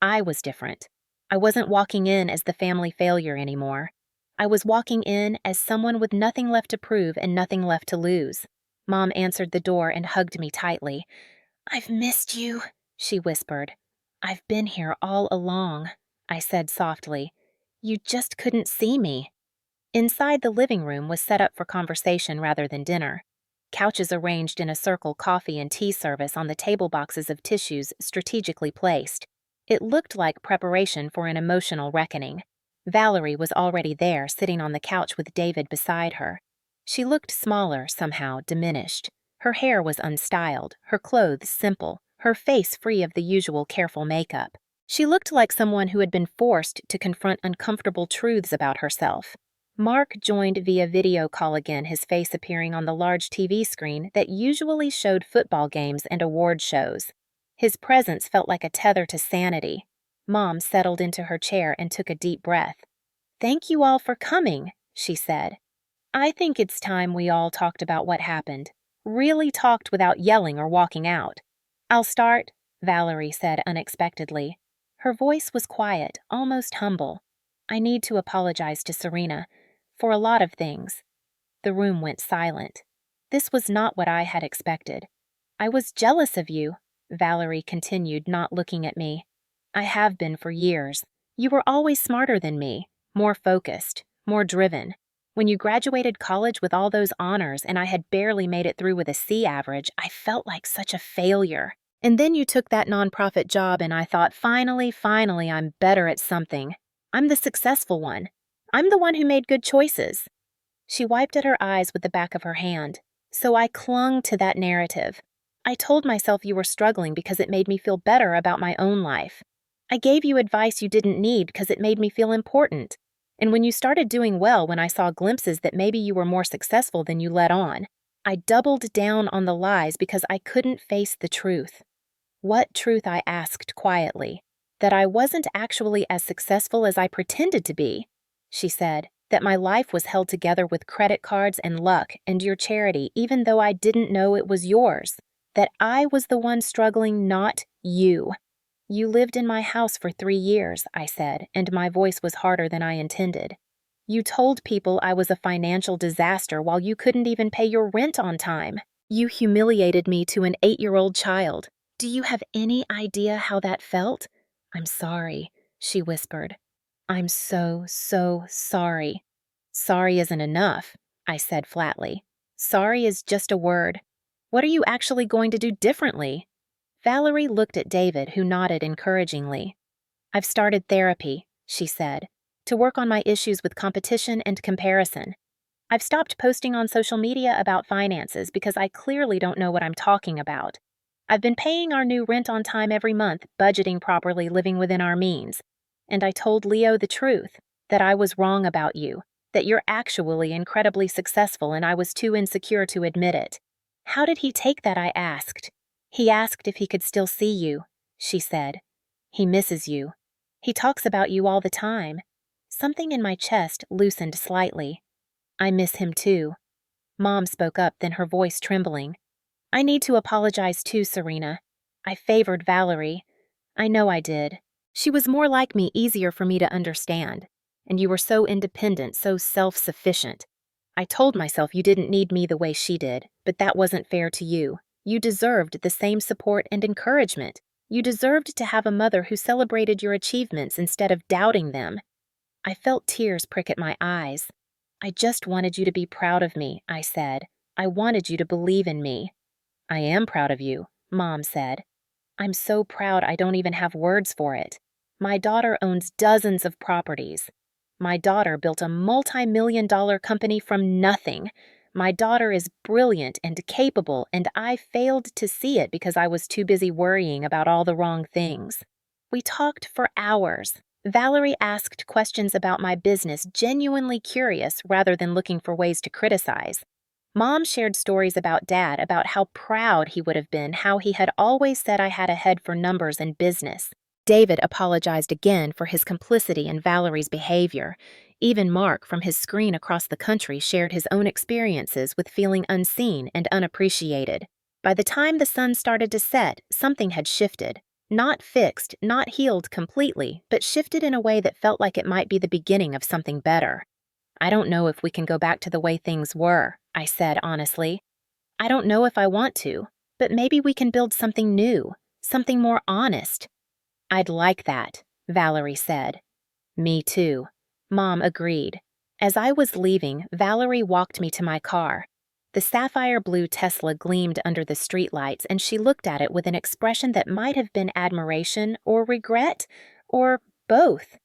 I was different. I wasn't walking in as the family failure anymore. I was walking in as someone with nothing left to prove and nothing left to lose. Mom answered the door and hugged me tightly. "I've missed you," she whispered. "I've been here all along," I said softly. "You just couldn't see me." Inside, the living room was set up for conversation rather than dinner. Couches arranged in a circle, coffee and tea service on the table, boxes of tissues strategically placed. It looked like preparation for an emotional reckoning. Valerie was already there, sitting on the couch with David beside her. She looked smaller, somehow diminished. Her hair was unstyled, her clothes simple, her face free of the usual careful makeup. She looked like someone who had been forced to confront uncomfortable truths about herself. Mark joined via video call again, his face appearing on the large TV screen that usually showed football games and award shows. His presence felt like a tether to sanity. Mom settled into her chair and took a deep breath. "Thank you all for coming," she said. "I think it's time we all talked about what happened. Really talked without yelling or walking out." "I'll start," Valerie said unexpectedly. Her voice was quiet, almost humble. "I need to apologize to Serena for a lot of things." The room went silent. This was not what I had expected. "I was jealous of you," Valerie continued, not looking at me. "I have been for years. You were always smarter than me, more focused, more driven. When you graduated college with all those honors and I had barely made it through with a C average, I felt like such a failure. And then you took that nonprofit job and I thought, finally, I'm better at something. I'm the successful one. I'm the one who made good choices." She wiped at her eyes with the back of her hand. "So I clung to that narrative. I told myself you were struggling because it made me feel better about my own life. I gave you advice you didn't need because it made me feel important. And when you started doing well, when I saw glimpses that maybe you were more successful than you let on, I doubled down on the lies because I couldn't face the truth. What truth, I asked quietly? That I wasn't actually as successful as I pretended to be, she said, that my life was held together with credit cards and luck and your charity, even though I didn't know it was yours. That I was the one struggling, not you. You lived in my house for 3 years, I said, and my voice was harder than I intended. You told people I was a financial disaster while you couldn't even pay your rent on time. You humiliated me to an 8-year-old child. Do you have any idea how that felt? I'm sorry, she whispered. I'm so sorry. Sorry isn't enough, I said flatly. Sorry is just a word. What are you actually going to do differently? Valerie looked at David, who nodded encouragingly. I've started therapy, she said, to work on my issues with competition and comparison. I've stopped posting on social media about finances because I clearly don't know what I'm talking about. I've been paying our new rent on time every month, budgeting properly, living within our means. And I told Leo the truth, that I was wrong about you, that you're actually incredibly successful and I was too insecure to admit it. How did he take that, I asked. He asked if he could still see you, she said. He misses you. He talks about you all the time. Something in my chest loosened slightly. I miss him too. Mom spoke up, then her voice trembling. I need to apologize too, Serena. I favored Valerie. I know I did. She was more like me, easier for me to understand. And you were so independent, so self-sufficient. I told myself you didn't need me the way she did, but that wasn't fair to you. You deserved the same support and encouragement. You deserved to have a mother who celebrated your achievements instead of doubting them. I felt tears prick at my eyes. I just wanted you to be proud of me, I said. I wanted you to believe in me. I am proud of you, Mom said. I'm so proud I don't even have words for it. My daughter owns dozens of properties. My daughter built a multi-million-dollar company from nothing. My daughter is brilliant and capable, and I failed to see it because I was too busy worrying about all the wrong things. We talked for hours. Valerie asked questions about my business, genuinely curious rather than looking for ways to criticize. Mom shared stories about Dad, about how proud he would have been, how he had always said I had a head for numbers and business. David apologized again for his complicity in Valerie's behavior. Even Mark, from his screen across the country, shared his own experiences with feeling unseen and unappreciated. By the time the sun started to set, something had shifted. Not fixed, not healed completely, but shifted in a way that felt like it might be the beginning of something better. I don't know if we can go back to the way things were, I said honestly. I don't know if I want to, but maybe we can build something new, something more honest. I'd like that, Valerie said. Me too, Mom agreed. As I was leaving, Valerie walked me to my car. The sapphire blue Tesla gleamed under the streetlights, and she looked at it with an expression that might have been admiration or regret, or both.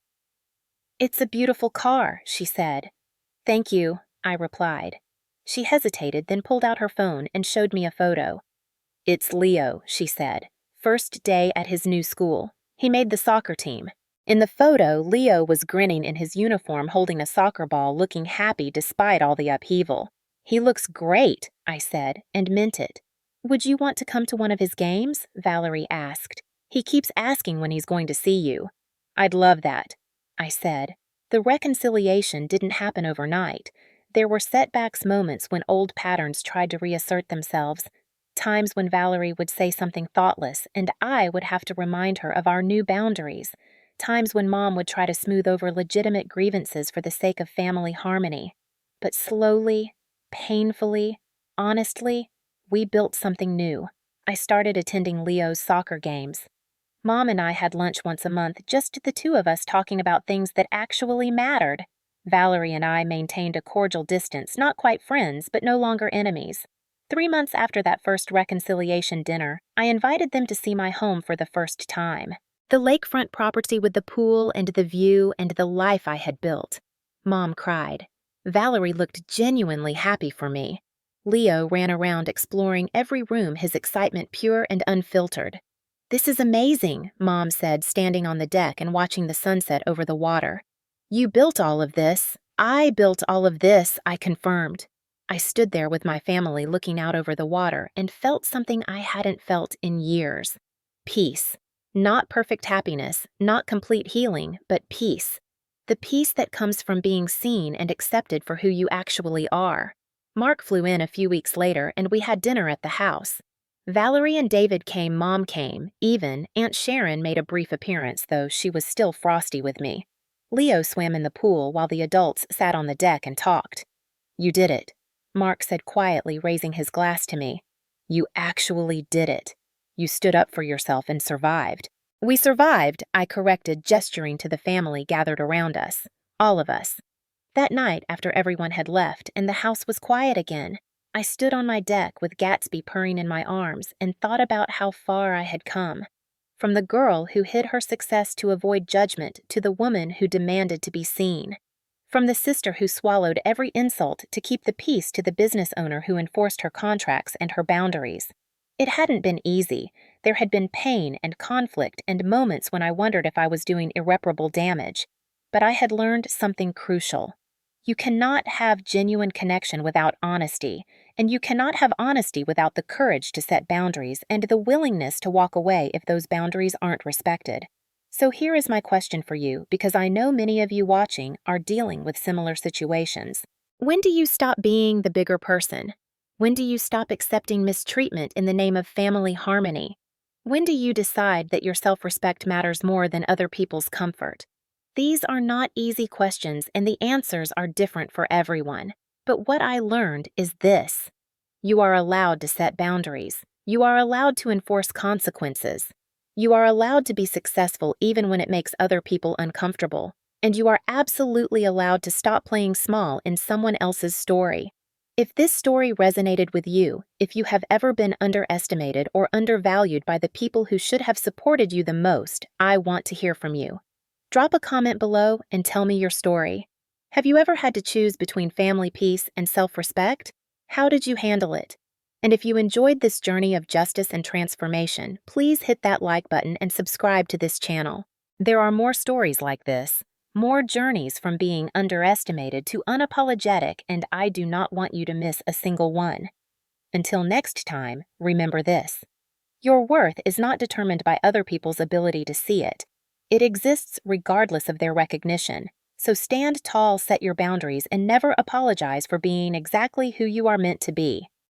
It's a beautiful car, she said. Thank you, I replied. She hesitated, then pulled out her phone and showed me a photo. It's Leo, she said. First day at his new school. He made the soccer team. In the photo, Leo was grinning in his uniform, holding a soccer ball, looking happy despite all the upheaval. He looks great, I said, and meant it. Would you want to come to one of his games? Valerie asked. He keeps asking when he's going to see you. I'd love that, I said. The reconciliation didn't happen overnight. There were setbacks, moments when old patterns tried to reassert themselves. Times when Valerie would say something thoughtless, and I would have to remind her of our new boundaries. Times when Mom would try to smooth over legitimate grievances for the sake of family harmony. But slowly, painfully, honestly, we built something new. I started attending Leo's soccer games. Mom and I had lunch once a month, just the two of us talking about things that actually mattered. Valerie and I maintained a cordial distance, not quite friends, but no longer enemies. 3 months after that first reconciliation dinner, I invited them to see my home for the first time. The lakefront property with the pool and the view and the life I had built. Mom cried. Valerie looked genuinely happy for me. Leo ran around exploring every room, his excitement pure and unfiltered. "This is amazing," Mom said, standing on the deck and watching the sunset over the water. "You built all of this." "I built all of this," I confirmed. I stood there with my family looking out over the water and felt something I hadn't felt in years. Peace. Not perfect happiness, not complete healing, but peace. The peace that comes from being seen and accepted for who you actually are. Mark flew in a few weeks later and we had dinner at the house. Valerie and David came, Mom came, even Aunt Sharon made a brief appearance, though she was still frosty with me. Leo swam in the pool while the adults sat on the deck and talked. "You did it," Mark said quietly, raising his glass to me. "You actually did it. You stood up for yourself and survived." "We survived," I corrected, gesturing to the family gathered around us. All of us. That night, after everyone had left and the house was quiet again, I stood on my deck with Gatsby purring in my arms and thought about how far I had come. From the girl who hid her success to avoid judgment to the woman who demanded to be seen. From the sister who swallowed every insult to keep the peace to the business owner who enforced her contracts and her boundaries. It hadn't been easy. There had been pain and conflict and moments when I wondered if I was doing irreparable damage. But I had learned something crucial. You cannot have genuine connection without honesty, and you cannot have honesty without the courage to set boundaries and the willingness to walk away if those boundaries aren't respected. So here is my question for you, because I know many of you watching are dealing with similar situations. When do you stop being the bigger person? When do you stop accepting mistreatment in the name of family harmony? When do you decide that your self-respect matters more than other people's comfort? These are not easy questions, and the answers are different for everyone. But what I learned is this. You are allowed to set boundaries. You are allowed to enforce consequences. You are allowed to be successful even when it makes other people uncomfortable. And you are absolutely allowed to stop playing small in someone else's story. If this story resonated with you, if you have ever been underestimated or undervalued by the people who should have supported you the most, I want to hear from you. Drop a comment below and tell me your story. Have you ever had to choose between family peace and self-respect? How did you handle it? And if you enjoyed this journey of justice and transformation, please hit that like button and subscribe to this channel. There are more stories like this, more journeys from being underestimated to unapologetic, and I do not want you to miss a single one. Until next time, remember this. Your worth is not determined by other people's ability to see it. It exists regardless of their recognition. So stand tall, set your boundaries, and never apologize for being exactly who you are meant to be.